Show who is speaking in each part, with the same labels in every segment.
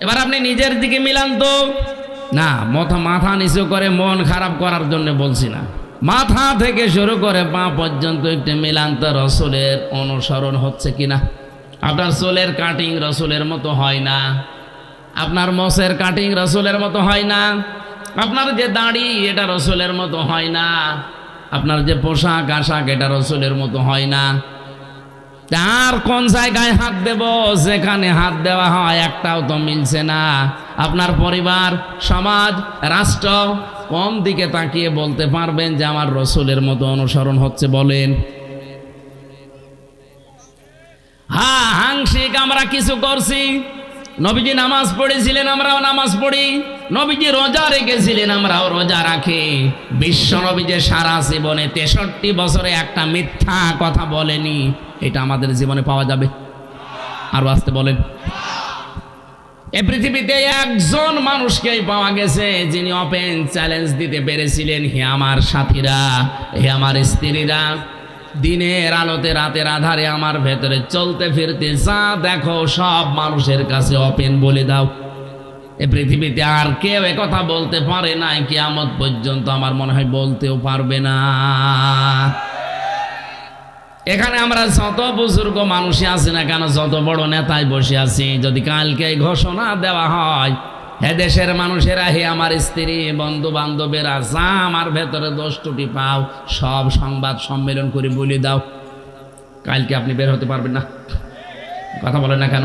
Speaker 1: এবার আপনি নিজের দিকে মিলান তো। না, মাথা নিচু করে মন খারাপ করার জন্য বলছি না, মাথা থেকে শুরু করে পা পর্যন্ত একটু মিলান তো রসুলের অনুসরণ হচ্ছে কিনা। আপনার চুলের কাটিং রসুলের মতো হয় না, আপনার মোষের কাটিং রসুলের মতো হয় না, আপনার যে দাড়ি এটা রসুলের মতো হয় না, আপনার যে পোশাক আশাক এটা রসুলের মতো হয় না। আর কোন জায়গায় হাত দেব, যেখানে হাত দেওয়া হয় একটাও তো মিলছে না। আপনার পরিবার, সমাজ, রাষ্ট্র কোন দিকে তাকিয়ে বলতে পারবেন যে আমার রসুলের মতো অনুসরণ হচ্ছে বলেন? হ্যাঁ, আংশিক আমরা কিছু করছি। নবীজি নামাজ পড়েছিলেন, আমরাও নামাজ পড়ি। নবীজি রোজা রেখেছিলেন, আমরাও রোজা রাখি। বিশ্ব নবী যে সারা জীবনে 63 বছরে একটা মিথ্যা কথা বলেনি, এটা আমাদের জীবনে পাওয়া যাবে? আর আসতে বলেন। এই পৃথিবীতে একজন মানুষকেই পাওয়া গেছে যিনি ওপেন চ্যালেঞ্জ দিতে পেরেছিলেন, হে আমার সাথীরা, হে আমার স্ত্রীরা, দিনের আলোতে রাতের আধারে আমার ভেতরে চলতে ফিরতে যা দেখো সব মানুষের কাছে ওপেন বলে দাও। এই পৃথিবীতে আর কেউ একথা বলতে পারে না, কিয়ামত পর্যন্ত আমার মনে হয় বলতেও পারবে না। এখানে আমরা যত বুজুর্গ মানুষই আছি না কেন, যত বড় নেতায় বসে আছি, যদি কালকে ঘোষণা দেওয়া হয়, হে দেশের মানুষেরা, হে আমার স্ত্রী, বন্ধু বান্ধবেরা, যা আমার ভেতরে দোষ ত্রুটি পাও সব সংবাদ সম্মেলন করে বলে দাও, কালকে আপনি বের হতে পারবেন না। কথা বলেন না কেন?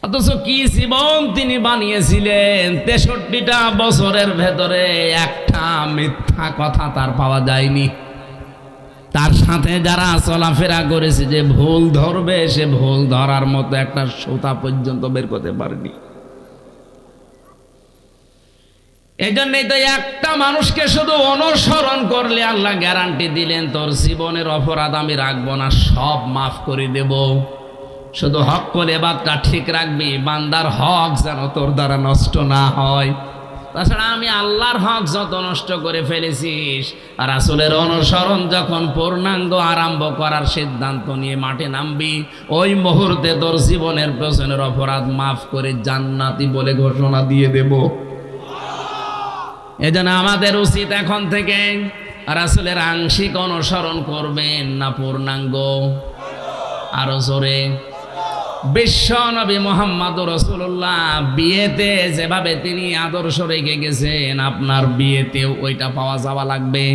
Speaker 1: অথচ কি জীবন তিনি বানিয়েছিলেন, 63টা বছরের ভেতরে একটা মিথ্যা কথা তার পাওয়া যায়নি। তার সাথে যারা চলাফেরা করেছে, যে ভুল ধরবে সে ভুল ধরার মতো একটা সুতা পর্যন্ত বের করতে পারেনি। এই জন্যই তো একটা মানুষকে শুধু অনুসরণ করলে আল্লাহ গ্যারান্টি দিলেন, তোর জীবনের অপরাধ আমি রাখবো না, সব মাফ করে দেব। শুধু হক করে বাদটা ঠিক রাখবি, বান্দার হক যেন তোর দ্বারা নষ্ট না হয়। তাছাড়া আমি আল্লাহর হক যত নষ্ট করে ফেলেছিস, আর রাসূলের অনুসরণ যখন পূর্ণাঙ্গ আরম্ভ করার সিদ্ধান্ত নিয়ে মাঠে নামবি, ওই মুহূর্তে তোর জীবনের পেছনের অপরাধ মাফ করে জান্নাতি বলে ঘোষণা দিয়ে দেব। এজন্য আমাদের উচিত এখন থেকে রাসূলের আংশিক অনুসরণ করবেন না পূর্ণাঙ্গ? আরো জোরে। বিশ্ব নবী মুহাম্মদুর রাসূলুল্লাহ বিয়েতে যেভাবে তিনি আদর্শ রেখে গেছেন, আপনার বিয়েতেও ওইটা পাওয়া যাওয়া লাগবে।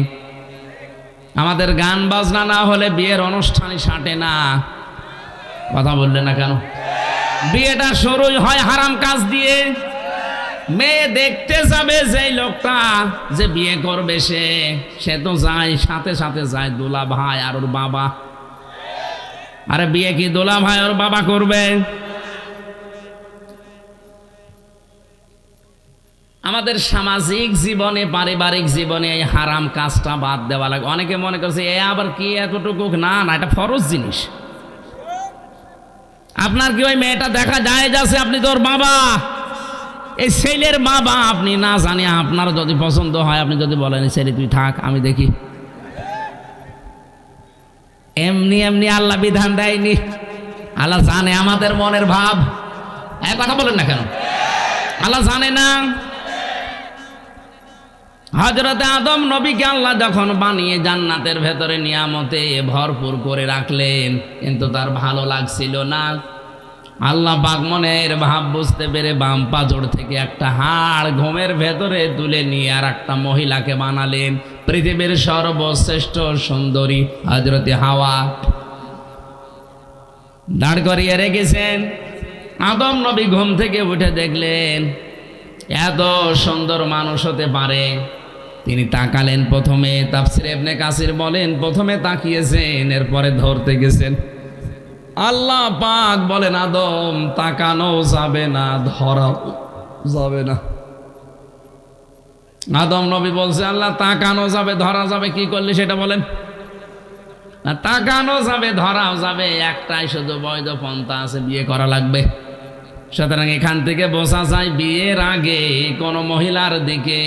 Speaker 1: আমাদের গান বাজনা না হলে বিয়ের অনুষ্ঠানই সাটে না। কথা বললেন না কেন? বিয়েটা শুরুই হয় হারাম কাজ দিয়ে। মেয়ে দেখতে যাবে যেই লোকটা যে বিয়ে করবে, সে তো যায়, সাথে সাথে যায় দুলা ভাই আর ওর বাবা। আরে বিয়ে কি দোলা ভাই ওর বাবা করবে? আমাদের সামাজিক জীবনে, পারিবারিক জীবনে এই হারাম কাজটা বাদ দেওয়া লাগে। অনেকে মনে করছে এ আবার কি এতটুকু, না না, এটা ফরজ জিনিস। আপনার কি ওই মেয়েটা দেখা যায় যাচ্ছে, আপনি তোর বাবা, এই ছেলের বাবা, আপনি না জানি আপনার যদি পছন্দ হয়, আপনি যদি বলেন ছেলে তুই থাক আমি দেখি, এমনি এমনি আল্লাহ বিধান দেয়নি। আল্লাহ জানে আমাদের মনের ভাব। এক কথা বলেন না কেন? আল্লাহ জানে না? হযরত আদম নবীকে আল্লাহ যখন বানিয়ে জান্নাতের ভেতরে নিয়ামতে ভরপুর করে রাখলেন, কিন্তু তার ভালো লাগছিল না। আল্লাহ পাক মনের ভাব বুঝতে পেরে বাম পাজর থেকে একটা হাড় ঘুমের ভেতরে তুলে নিয়ে আর একটা মহিলাকে বানালেন, পৃথিবীর সর্বশ্রেষ্ঠ সুন্দরী হযরতে হাওয়া দাঁড় করিয়ে রেখেছেন। আদম নবী ঘুম থেকে উঠে দেখলেন এত সুন্দর মানুষ হতে পারে। তিনি তাকালেন, প্রথমে তাফসীরে ইবনে কাসির বলেন প্রথমে তাকিয়েছেন, এরপরে ধরতে গেছেন। আল্লাহ পাক বলেন আদম তাকানো যাবে না, ধরা যাবে না। আদম নবী বলছে আল্লাহ তাকানো যাবে, ধরা যাবে, কি করলে সেটা বলেন? না, তাকানো যাবে, ধরাও যাবে, একটাই শুধু বৈধ পন্থা আছে, বিয়ে করা লাগবে। সুতরাং এখান থেকে বোঝা যায় বিয়ের আগে কোনো মহিলার দিকে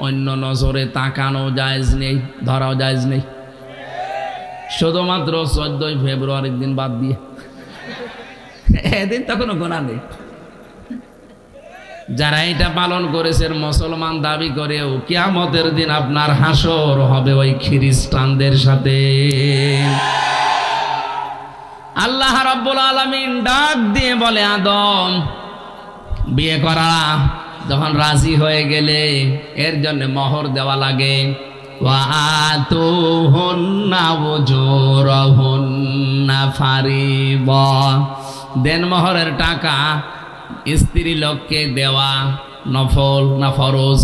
Speaker 1: অন্য নজরে তাকানো জায়েজ নেই, ধরাও জায়েজ নেই, শুধুমাত্র 14 ফেব্রুয়ারির দিন বাদ দিয়ে। এদিন তো কোনো গোনা নেই। যারা এটা পালন করেছেন মুসলমান দাবি করেও কিয়ামতের দিন আপনার হাসর হবে ওই খ্রিস্টানদের সাথে। আল্লাহ রাব্বুল আলামিন ডাক দিয়ে বলে, আদম বিয়ে করা যখন রাজি হয়ে গেলে এর জন্য মোহর দেওয়া লাগে। ওয়া আতুহুন্না উজুরহুন্না ফারিবা, দেন মোহরের টাকা স্ত্রী লোককে দেওয়া নফল না ফরজ?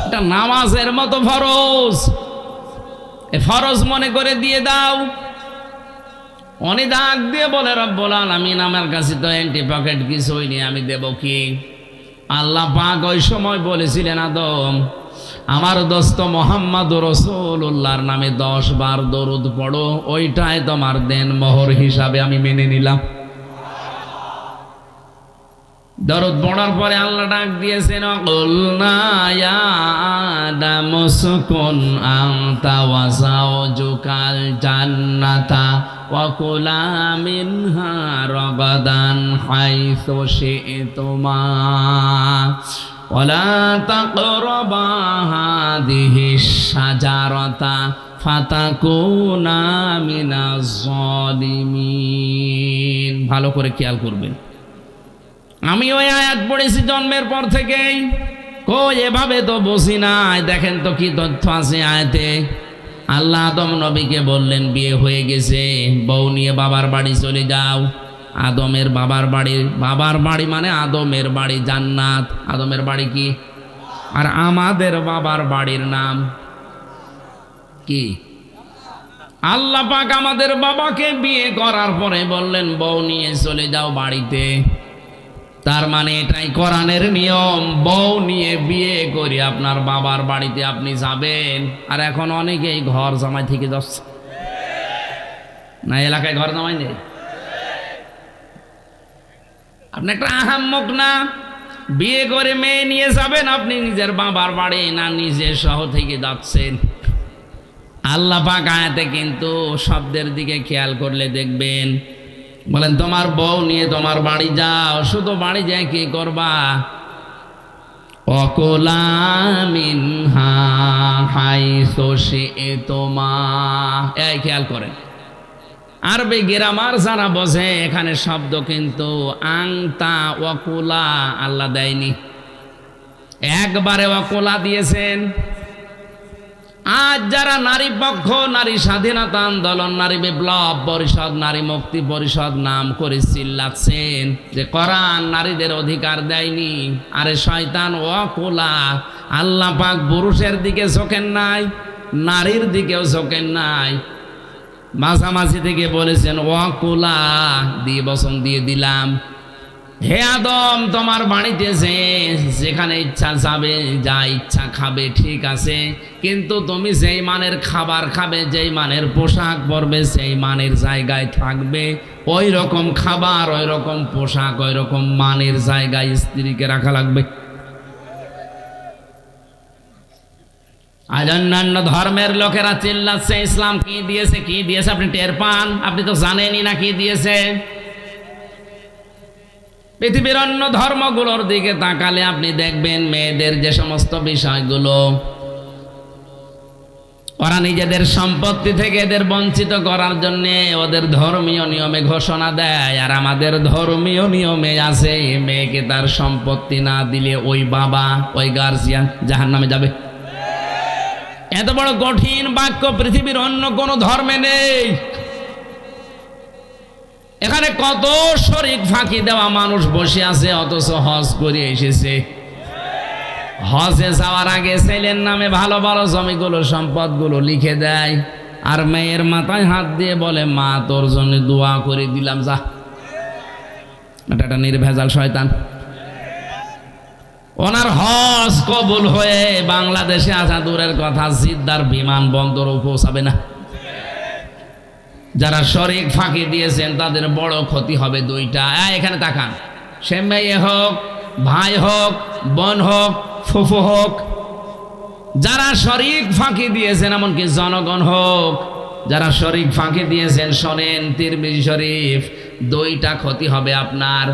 Speaker 1: এটা নামাজের মতো ফরজ, এ ফরজ মনে করে দিয়ে দাও। উনি ডাক দিয়ে বলে, রব্বুল আলামিন আমার কাছে তো এন্টি পকেট কিছুই নেই, আমি দেব কি? আল্লাহ পাক ওই সময় বলেছিলেন, আদম আমার দোস্ত মুহাম্মদুর রাসূলুল্লাহর নামে 10 বার দরুদ পড়ো, ওইটাই তোমার দেন মোহর হিসাবে আমি মেনে নিলাম। দরুদ পড়ার পরে আল্লাহ ডাক দিয়েছেন, কুলনা ইয়া আদম উসকুন আনতা ওয়া যাওজুকাল জান্নাতা ওয়া কুলা মিনহা রাগাদান হাইসু শি'তুমা ওয়া লা তাকরাবা হাযিহিশ শাজারাতা ফাতাকুনা মিনাজ জালিমিন। ভালো করে খেয়াল করবেন, আমি ওই আয়াত পড়েছি জন্মের পর থেকেই, কই এভাবে তো বসি নাই। দেখেন তো কি তথ্য আছে আয়াতে। আল্লাহ আদম নবীকে বললেন, বিয়ে হয়ে গেছে, বউ নিয়ে বাবার বাড়ি চলে যাও। আদমের বাবার বাড়ি মানে আদমের বাড়ি জান্নাত। আদমের বাড়ি কি? আর আমাদের বাবার বাড়ির নাম কি? আল্লাহ পাক আমাদের বাবাকে বিয়ে করার পরে বললেন, বউ নিয়ে চলে যাও বাড়িতে। তার মানে এটাই কোরআনের নিয়ম, বউ নিয়ে বিয়ে করে আপনার বাবার বাড়িতে আপনি যাবেন। আর এখন অনেকেই ঘর জামাই থেকে যাচ্ছে না, এলাকায় ঘর জামাই নেই। আপনি একটা আহাম্মক না, বিয়ে করে মেয়ে নিয়ে যাবেন আপনি নিজের বাবার বাড়ি, না নিজের শহর থেকে যাচ্ছেন? আল্লাহ পাক আয়াতে কিন্তু শব্দের দিকে খেয়াল করলে দেখবেন, বলেন তোমার বউ নিয়ে তোমার বাড়ি যাও। শুধু বাড়ি যায় কি করবা? ওয়াকুলা মিনহা হাইসু শি'তুমা। এই খেয়াল করেন, আরবি গ্রামার যারা বোঝে, এখানে শব্দ কিন্তু আংতা ওয়াকুলা আল্লাহ দেয়নি, একবারে ওয়াকুলা দিয়েছেন। আজ যারা নারী পক্ষ, নারী স্বাধীনতা আন্দোলন, নারী বিপ্লব পরিষদ, নারী মুক্তি পরিষদ নাম করে চিল্লাচ্ছেন যে কোরআন নারীদের অধিকার দেয়নি, আরে শয়তান ওয়াকুলা। আল্লাহ পাক পুরুষের দিকে ঝোঁকেন নাই, নারীর দিকেও ঝোঁকেন নাই, মাঝামাঝি থেকে বলেছেন ওয়াকুলা, দিয়ে বসন দিয়ে দিলাম। হে আদম, তোমার বাড়িতে যেখানে ইচ্ছা যাবে, যা ইচ্ছা খাবে, ঠিক আছে, কিন্তু তুমি যেই মানের খাবার খাবে, যেই মানের পোশাক পরবে, সেই মানের জায়গায় থাকবে। ওই রকম খাবার, ওই রকম পোশাক, ওই রকম মানের জায়গায় স্ত্রীকে রাখা লাগবে। আজ অন্যান্য ধর্মের লোকেরা চিল্লাচ্ছে ইসলাম কি দিয়েছে, কি দিয়েছে আপনি টের পান? আপনি তো জানেনই না কি দিয়েছে। পৃথিবীর অন্য ধর্মগুলোর দিকে তাকালে আপনি দেখবেন মেয়েদের যে সমস্ত বিষয়গুলো ওরা নিজেদের সম্পত্তি থেকে এদের বঞ্চিত করার জন্য ওদের ধর্মীয় নিয়মে ঘোষণা দেয়। আর আমাদের ধর্মীয় নিয়মে আছে, মেয়েকে তার সম্পত্তি না দিলে ওই বাবা, ওই গার্জিয়ান জাহান্নামে যাবে। এত বড় কঠিন বাক্য পৃথিবীর অন্য কোন ধর্মে নেই। এখানে কত শরীক ফাঁকি দেওয়া মানুষ বসে আছে, অথচ হজ করে এসেছে। হজে যাওয়ার আগে ছেলের নামে ভালো ভালো জমিগুলো, সম্পদগুলো লিখে দেয়, আর মেয়ের মাথায় হাত দিয়ে বলে, মা তোর জন্য দোয়া করে দিলাম, যা। এটা একটা নির্ভেজাল শয়তান। ওনার হজ কবুল হয়ে বাংলাদেশে আসা দূরের কথা, জিদ্দার বিমানবন্দরও পৌঁছাবে না। যারা শরীক ফাঁকি দিয়েছেন তাদের বড় ক্ষতি হবে দুইটা। এখানে তাকান, সে মেয়ে হোক, ভাই হোক, বোন হোক, ফুফু হোক, যারা শরীক ফাঁকি দিয়েছেন, এমনকি জনগণ হোক, যারা শরীক ফাঁকি দিয়েছেন, শোনেন তিরমিজি শরীফ দুইটা ক্ষতি হবে আপনার।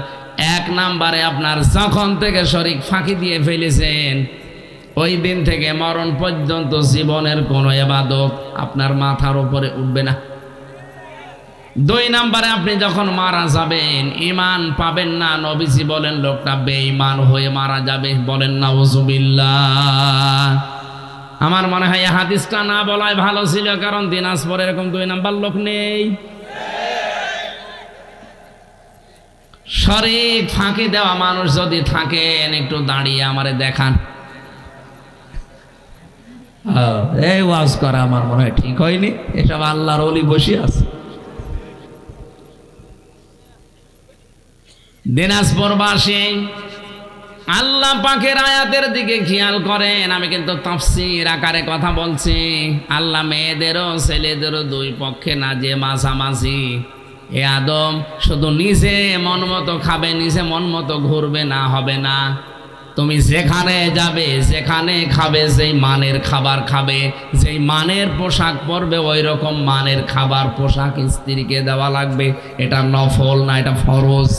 Speaker 1: এক নাম্বারে আপনার যখন থেকে শরীক ফাঁকি দিয়ে ফেলেছেন ওই দিন থেকে মরণ পর্যন্ত জীবনের কোনো ইবাদত আপনার মাথার উপরে উঠবে না। দুই নাম্বারে আপনি যখন মারা যাবেন ঈমান পাবেন না। নবীজি বলেন লোকটা বেঈমান হয়ে মারা যাবে। বলেন নাউজুবিল্লাহ। আমার মনে হয় এই হাদিসটা না বলাই ভালো ছিল, কারণ দিনাজপুরে এরকম দুই নাম্বার লোক নেই। শরীক ফাঁকি দেওয়া মানুষ যদি থাকেন একটু দাঁড়িয়ে আমারে দেখান। এই ওয়াজ করা আমার মনে হয় ঠিক হয়নি, এসব আল্লাহর ওলি বসে আছে। দিনাজপুরবাসী আল্লাহ পাকের আয়াতের দিকে খেয়াল করেন। আমি কিন্তু তাফসীর আকারে কথা বলছি। আল্লাহ মেয়েদেরও ছেলেদেরও দুই পক্ষে না, যে মাঝামাঝি। এ আদম শুধু নিজে মন মতো খাবে, নিজে মন মতো ঘুরবে না, হবে না। তুমি যেখানে যাবে, যেখানে খাবে, যেই মানের খাবার খাবে, যেই মানের পোশাক পরবে, ওই রকম মানের খাবার পোশাক স্ত্রীকে দেওয়া লাগবে। এটা নফল না, এটা ফরজ।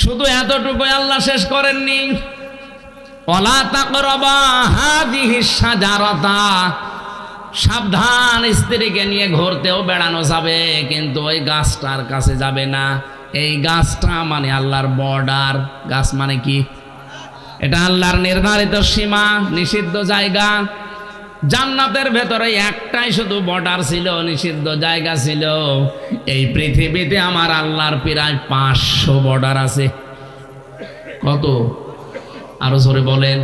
Speaker 1: শুধু এতটুকু আল্লাহ শেষ করেননি, ওয়ালা তাকরাবা হাযিহিস শাজারাতা। সাবধান, স্ত্রীকে নিয়ে ঘুরতেও বেড়ানো যাবে, কিন্তু ওই গাছটার কাছে যাবে না। এই গাছটা মানে আল্লাহর বর্ডার। গাছ মানে কি? এটা আল্লাহর নির্ধারিত সীমা, নিষিদ্ধ জায়গা। জান্নাতের ভেতরে একটাই শুধু বর্ডার ছিল, নিষিদ্ধ জায়গা ছিল। এই পৃথিবীতে আমার আল্লাহর প্রায় 500 বর্ডার আছে। কত? আরো জোরে বলেন।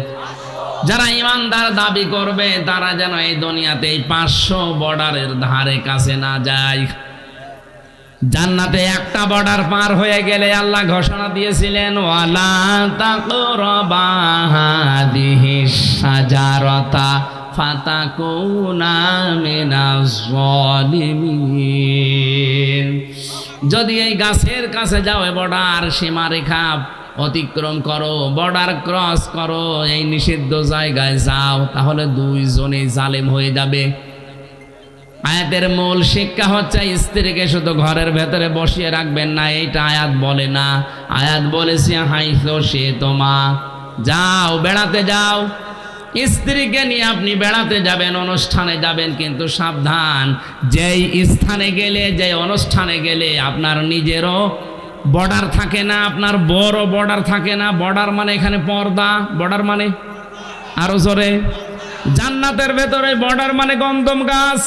Speaker 1: যারা ইমানদার দাবি করবে তারা যেন এই দুনিয়াতে এই 500 বর্ডারের ধারে কাছে না যায়। জান্নাতে একটা বর্ডার পার হয়ে গেলে আল্লাহ ঘোষণা দিয়েছিলেন, ওয়ালা তাকরাবা হাযিহিস শাজারাতা ফাতাকুনা মিনাজ জালিমিন। যদি এই গাছের কাছে যাও, বর্ডার সীমারেখা অতিক্রম করো, বর্ডার ক্রস করো, এই নিষিদ্ধ জায়গায় যাও, তাহলে দুইজনেই জালেম হয়ে যাবে। আয়াতের মূল শিক্ষা হচ্ছে স্ত্রীকে শুধু ঘরের ভেতরে বসিয়ে রাখবেন না, এইটা আয়াত বলে না। আয়াত বলেছে হাইসো সে তোমা, যাও বেড়াতে যাও। স্ত্রীকে নিয়ে আপনি বেড়াতে যাবেন, অনুষ্ঠানে যাবেন, কিন্তু সাবধান, যেই স্থানে গেলে, যে অনুষ্ঠানে গেলে আপনার নিজেরও বর্ডার থাকে না, আপনার বড় বর্ডার থাকে না। বর্ডার মানে এখানে পর্দা, বর্ডার মানে আরো জোরে, জান্নাতের ভেতরে বর্ডার মানে গন্ধম গাছ।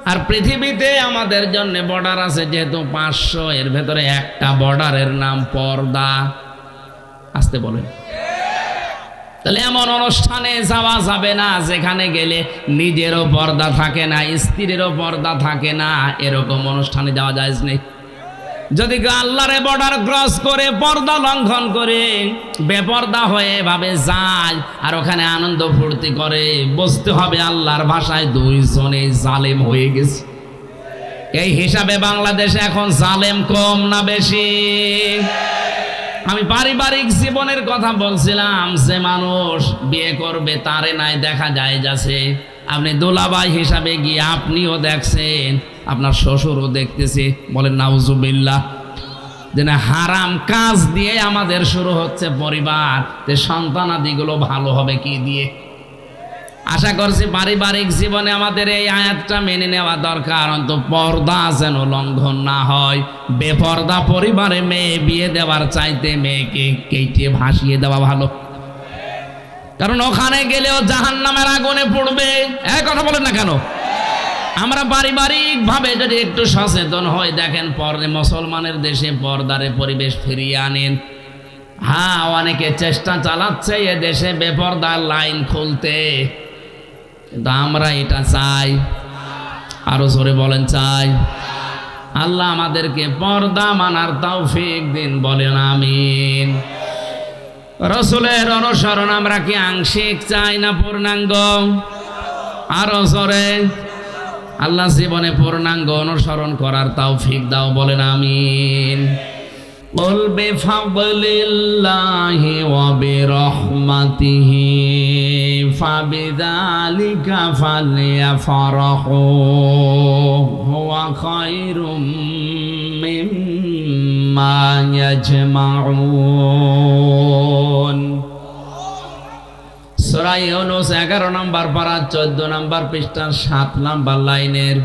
Speaker 1: আর পৃথিবীতে আমাদের জন্য বর্ডার আছে যেহেতু 500, এর ভেতরে একটা বর্ডারের নাম পর্দা। আসতে বলেন। তাহলে এমন অনুষ্ঠানে যাওয়া যাবে না যেখানে গেলে নিজেরও পর্দা থাকে না, স্ত্রীরও পর্দা থাকে না। এরকম অনুষ্ঠানে যাওয়া যায় নেই। যদি আল্লাহর বর্ডার ক্রস করে, পর্দা লঙ্ঘন করে, বেপর্দা হয়ে ভাবে যায় আর ওখানে আনন্দ ফুর্তি করে, বুঝতে হবে আল্লাহর ভাষায় দুইজনে জালেম হয়ে গেছে। এই হিসাবে বাংলাদেশে এখন জালেম কম না বেশি? আমি পারিবারিক জীবনের কথা বলছিলাম, যে মানুষ বিয়ে করবে তারে নাই দেখা যায় যাচ্ছে। আপনি দোলাবাই হিসাবে গিয়ে আপনিও দেখছেন, আপনার শ্বশুরও দেখতেছে। বলেন নাউজুবিল্লাহ। যে না, হারাম কাজ দিয়ে আমাদের শুরু হচ্ছে পরিবার, যে সন্তানাদিগুলো ভালো হবে কি দিয়ে? আশা করছি পারিবারিক জীবনে আমাদের এই আয়াতটা মেনে নেওয়া দরকার, অন্তত পর্দা যেন লঙ্ঘন না হয়। বেপর্দা পরিবারে মেয়ে বিয়ে দেওয়ার চাইতে মেয়েকে কেটে ভাসিয়ে দেওয়া ভালো, কারণ ওখানে গেলেও জাহান্নামের আগুনে পড়বে। এক কথা বলেন না কেন? আমরা পারিবারিক ভাবে যদি একটু সচেতন হই, দেখেন মুসলমানের দেশে পর্দারে পরিবেশ ফিরিয়ে আনেন। হ্যাঁ, অনেকে চেষ্টা চালাচ্ছে এ দেশে বেপর্দার লাইন খুলতে, কিন্তু আমরা এটা চাই। আরো জোরে বলেন চাই। আল্লাহ আমাদেরকে পর্দা মানার তৌফিক দিন, বলেন আমিন। রাসূলের অনুসরণ আমরা কি আংশিক চাই না পূর্ণাঙ্গ? আরো জোরে। আল্লাহ জীবনে পূর্ণাঙ্গ অনুসরণ করার তৌফিক দাও, বলেন আমিন। قل بفضل الله وبرحمته فبذلك فليفرحوا هو خير مما মা ইয়াজমাউন। সূরা ইউনূস 11 নম্বর পারা 14 নম্বর পৃষ্ঠার 7 নম্বর লাইনের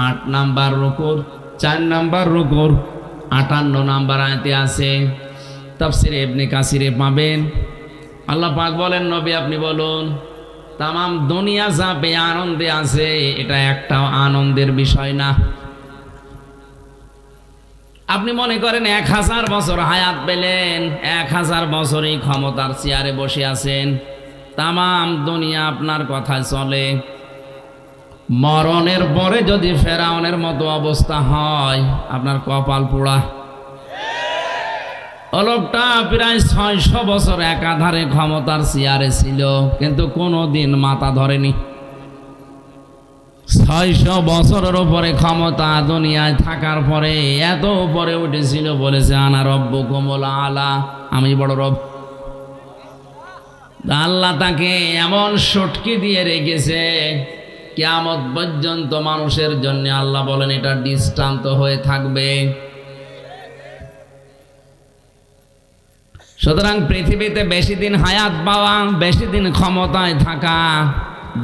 Speaker 1: 8 নম্বর রুকুর 4 নম্বর রুকুর 58 নম্বর আয়াতে আছে। তাফসীরে ইবনে কাসিরে পাবেন। আল্লাহ পাক বলেন, নবী আপনি বলুন, তামাম দুনিয়া যা আনন্দে আছে এটা একটাও আনন্দের বিষয় না। আপনি মনে করেন 1000 বছর হায়াত পেলেন, 1000 বছরই ক্ষমতার চেয়ারে বসে আছেন, তামাম দুনিয়া আপনার কথায় চলে। মরণের পরে যদি ফেরাউনের মতো অবস্থা হয়, আপনার কপাল পোড়া। লোকটা প্রায় 600 বছর একাধারে ক্ষমতার চেয়ারে ছিল, কিন্তু কোনোদিন মাথা ধরেনি। 600 বছরের উপরে ক্ষমতা দুনিয়ায় থাকার পরে এত উপরে উঠেছিল, বলেছে আনা রব্বুকুমুল আলা, আমি বড় রব। আল্লাহ তাকে এমন সটকি দিয়ে রেখেছে, কিয়ামত পর্যন্ত মানুষের জন্য আল্লাহ বলেন এটা দৃষ্টান্ত হয়ে থাকবে। সুতরাং পৃথিবীতে বেশি দিন হায়াত পাওয়া, বেশি দিন ক্ষমতায় থাকা,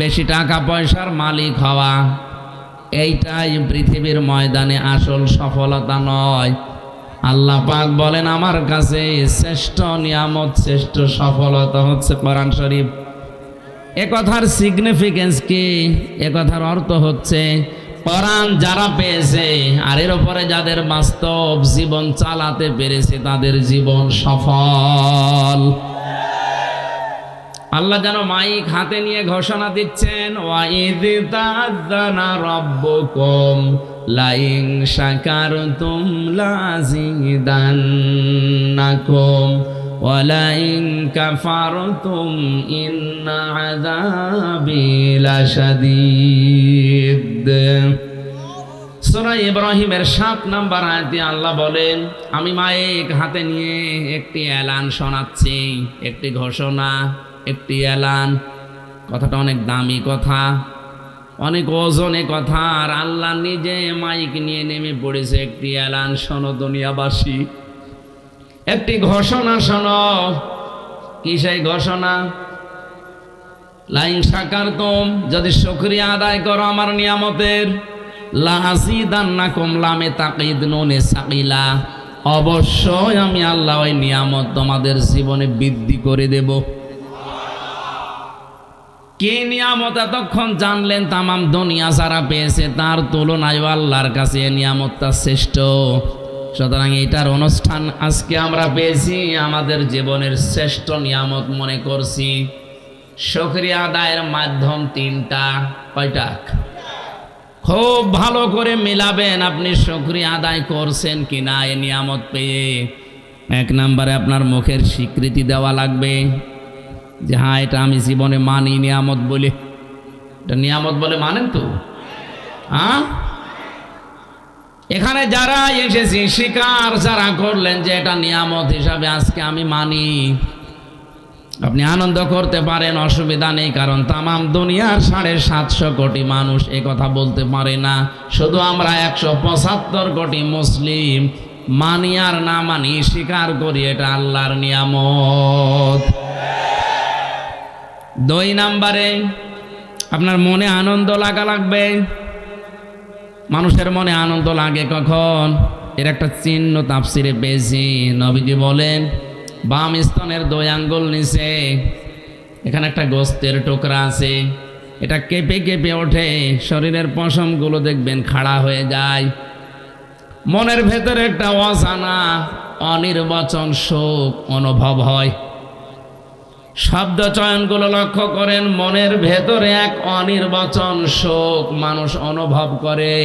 Speaker 1: বেশি টাকা পয়সার মালিক হওয়া, এইটাই পৃথিবীর ময়দানে আসল সফলতা নয়। আল্লাহ পাক বলেন আমার কাছে শ্রেষ্ঠ নিয়ামত, শ্রেষ্ঠ সফলতা হচ্ছে কোরআন শরীফ। এ কথার সিগনিফিকেন্স কি? এ কথার অর্থ হচ্ছে কোরআন যারা পেয়েছে আর এর উপরে যাদের বাস্তব জীবন চালাতে পেরেছে তাদের জীবন সফল। আল্লাহ যেন মাইক হাতে নিয়ে ঘোষণা দিচ্ছেন, ওয়াইদ তাযানা রাব্বুকুম লাইন শাকারতুম লাযিদান্নাকুম ওয়া লাইন কাফারতুম ইন্না আযাবি লাশাদীদ। সূরা ইব্রাহিমের 7 নম্বর আয়াতে আল্লাহ বলেন, আমি মাইক হাতে নিয়ে একটি এলান শোনাচ্ছি, একটি ঘোষণা, একটি এলান। কথাটা অনেক দামি কথা, অনেক ওজনে কথা, আর আল্লাহ নিজে মাইক নিয়ে নেমে পড়েছে। একটি এলান শোনো দুনিয়াবাসী, একটি ঘোষণা শোনো। কি সেই ঘোষণা? লাইন শাকারতুম, যদি শুকরিয়া আদায় করো আমার নিয়ামতের, লাযিদান্নাকুম লামে তাকিদ নুনে সাকিলা, অবশ্যই আমি আল্লাহ ওই নিয়ামত তোমাদের জীবনে বৃদ্ধি করে দেব। কি নিয়ামত এতক্ষণ জানলেন? তামাম দুনিয়া যারা পেয়েছে তার তুলনায় আল্লাহর কাছে এই নিয়ামতটা শ্রেষ্ঠ। সুতরাং এটার অনুষ্ঠান আজকে আমরা পেয়েছি, আমাদের জীবনের শ্রেষ্ঠ নিয়ামত মনে করছি। শুকরিয়া আদায়ের মাধ্যম 3টা। কয়টা? খুব ভালো করে মিলাবেন আপনি শুকরিয়া আদায় করছেন কিনা এই নিয়ামত পেয়ে। 1 নম্বরে আপনার মুখের স্বীকৃতি দেওয়া লাগবে যে হ্যাঁ এটা আমি জীবনে মানি নিয়ামত বলে। এটা নিয়ামত বলে মানেন তো? হ্যাঁ, এখানে যারা এসেছি স্বীকার যারা করলেন যে এটা নিয়ামত হিসাবে আজকে আমি মানি, আপনি আনন্দ করতে পারেন, অসুবিধা নেই। কারণ তামাম দুনিয়ার 750 কোটি মানুষ এ কথা বলতে পারে না। শুধু আমরা 175 কোটি মুসলিম মানি আর না মানি স্বীকার করি এটা আল্লাহর নিয়ামত। 2 নম্বরে আপনার মনে আনন্দ লাগা লাগবে। মানুষের মনে আনন্দ লাগে কখন? এর একটা চিহ্ন তাফসিরে পেয়েছি। নবীজি বলেন, বাম স্তনের 2 আঙ্গুল নিচে এখানে একটা গোস্তের টুকরা আছে, এটা কেঁপে কেঁপে ওঠে, শরীরের পশমগুলো দেখবেন খাড়া হয়ে যায়। মনের ভেতরে একটা অজানা অনির্বচন শোক অনুভব হয়। শব্দ চয়নগুলো লক্ষ্য করেন, মনের ভেতরে এক অনির্বচন শোক মানুষ অনুভব করে।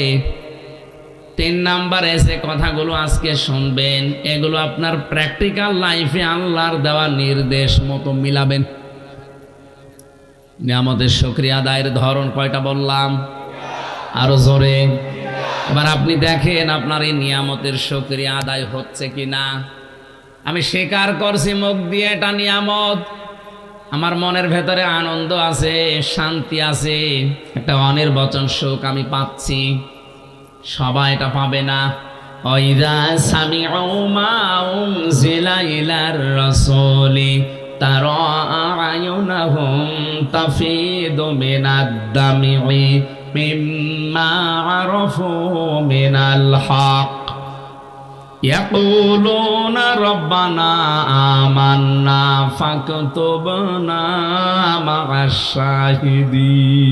Speaker 1: 3 নম্বরে যে কথাগুলো আজকে শুনবেন এগুলো আপনার প্র্যাকটিক্যাল লাইফে আল্লাহর দেওয়া নির্দেশ মতো মিলাবেন। নিয়ামতের শুকরিয়া আদায়ের ধরন কয়টা বললাম? আরো জোরে। এবার আপনি দেখেন আপনার এই নিয়ামতের শুকরিয়া আদায় হচ্ছে কিনা। আমি স্বীকার করছি মুখ দিয়ে এটা নিয়ামত, আমার মনের ভেতরে আনন্দ আছে, শান্তি আছে, একটা অনির্বচন সুখ আমি পাচ্ছি। সবাই এটা পাবে না। ওয়াইদা সামিউ মা উনজিলা ইলার রাসূলি তারা আয়ুনাহুম তাফিদু মিনাদ দামি মিম্মা আরাফু মিনাল হক ইয়াকুলুনা রব্বানা আমান্না ফাকতুবনা মা'আশ শাহিদিন।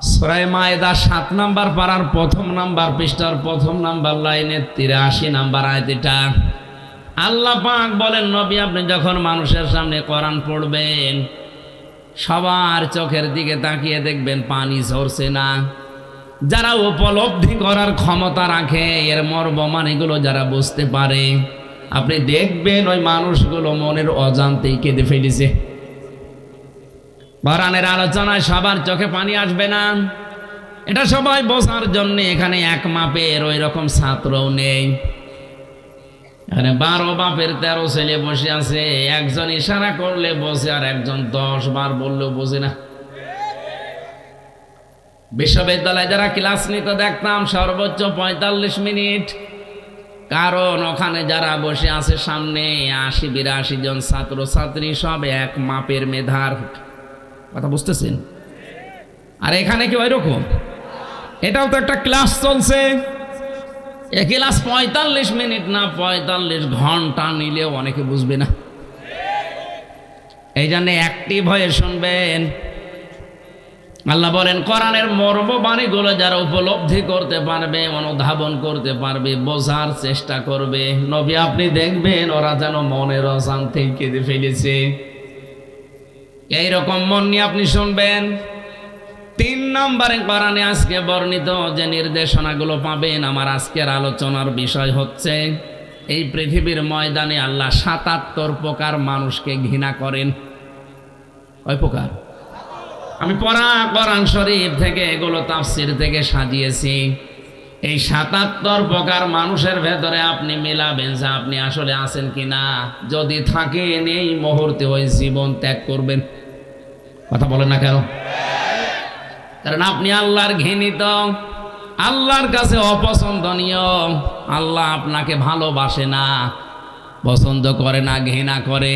Speaker 1: সূরা মায়েদা 7 নাম্বার পারার 1 নাম্বার পৃষ্ঠার 1 নাম্বার লাইনের 83 নাম্বার আয়াত। এটা আল্লাহ পাক বলেন, নবী আপনি যখন মানুষের সামনে কোরআন পড়বেন সবার চোখের দিকে তাকিয়ে দেখবেন পানি ঝরছে না। যারা উপলব্ধি করার ক্ষমতা রাখে, এর মর্মমানিগুলো যারা বুঝতে পারে, আপনি দেখবেন ওই মানুষগুলো মনের অজান্তেই কেঁদে ফেলেছে। কোরআনের আলোচনায় সবার চোখে পানি আসবে না, এটা সবাই বোঝার জন্য এখানে এক মাপের ওই রকম ছাত্রও নেই। এখানে 12 বাপের 13 ছেলে বসে আছে, একজন ইশারা করলে বসে আর একজন 10 বার বললেও বোঝে না। বিশ্ববিদ্যালয়ে যারা ক্লাস নিত দেখতাম সর্বোচ্চ 45 মিনিট, কারণ ওখানে যারা বসে আছে সামনে 80-82 জন ছাত্র ছাত্রী, সব এক মাপের মেধার। কথা বুঝতেছেন? আর এখানে কি ওই রকম? এটাও তো একটা ক্লাস চলছে। এ ক্লাস 45 মিনিট না 45 ঘন্টা নিলেও অনেকে বুঝবে না। এই জন্য অ্যাক্টিভ হয়ে শুনবেন। আল্লাহ বলেন কোরআনের মর্মবাণীগুলো যারা উপলব্ধি করতে পারবে, অনুধাবন করতে পারবে, বোঝার চেষ্টা করবে, নবী আপনি দেখবেন ওরা যেন মনের অশান্তি কেঁদে ফেলেছে। এইরকম মন নিয়ে আপনি শুনবেন। 3 নম্বরে কোরআনে আজকে বর্ণিত যে নির্দেশনাগুলো পাবেন, আমার আজকের আলোচনার বিষয় হচ্ছে এই পৃথিবীর ময়দানে আল্লাহ 77 প্রকার মানুষকে ঘৃণা করেন। কয় প্রকার? আমি পড়া কোরআন শরীফ থেকে এগুলো তাফসীর থেকে সাজিয়েছি। এই 77 প্রকার মানুষের ভেতরে আপনি মিলাবেন যে আপনি আসলে আছেন কিনা। যদি থাকেন এই মুহূর্তে ওই জীবন ত্যাগ করবেন। কথা বলেন না কেন? কারণ আপনি আল্লাহর ঘৃণিত, আল্লাহর কাছে অপছন্দনীয়। আল্লাহ আপনাকে ভালোবাসে না, পছন্দ করে না, ঘৃণা করে।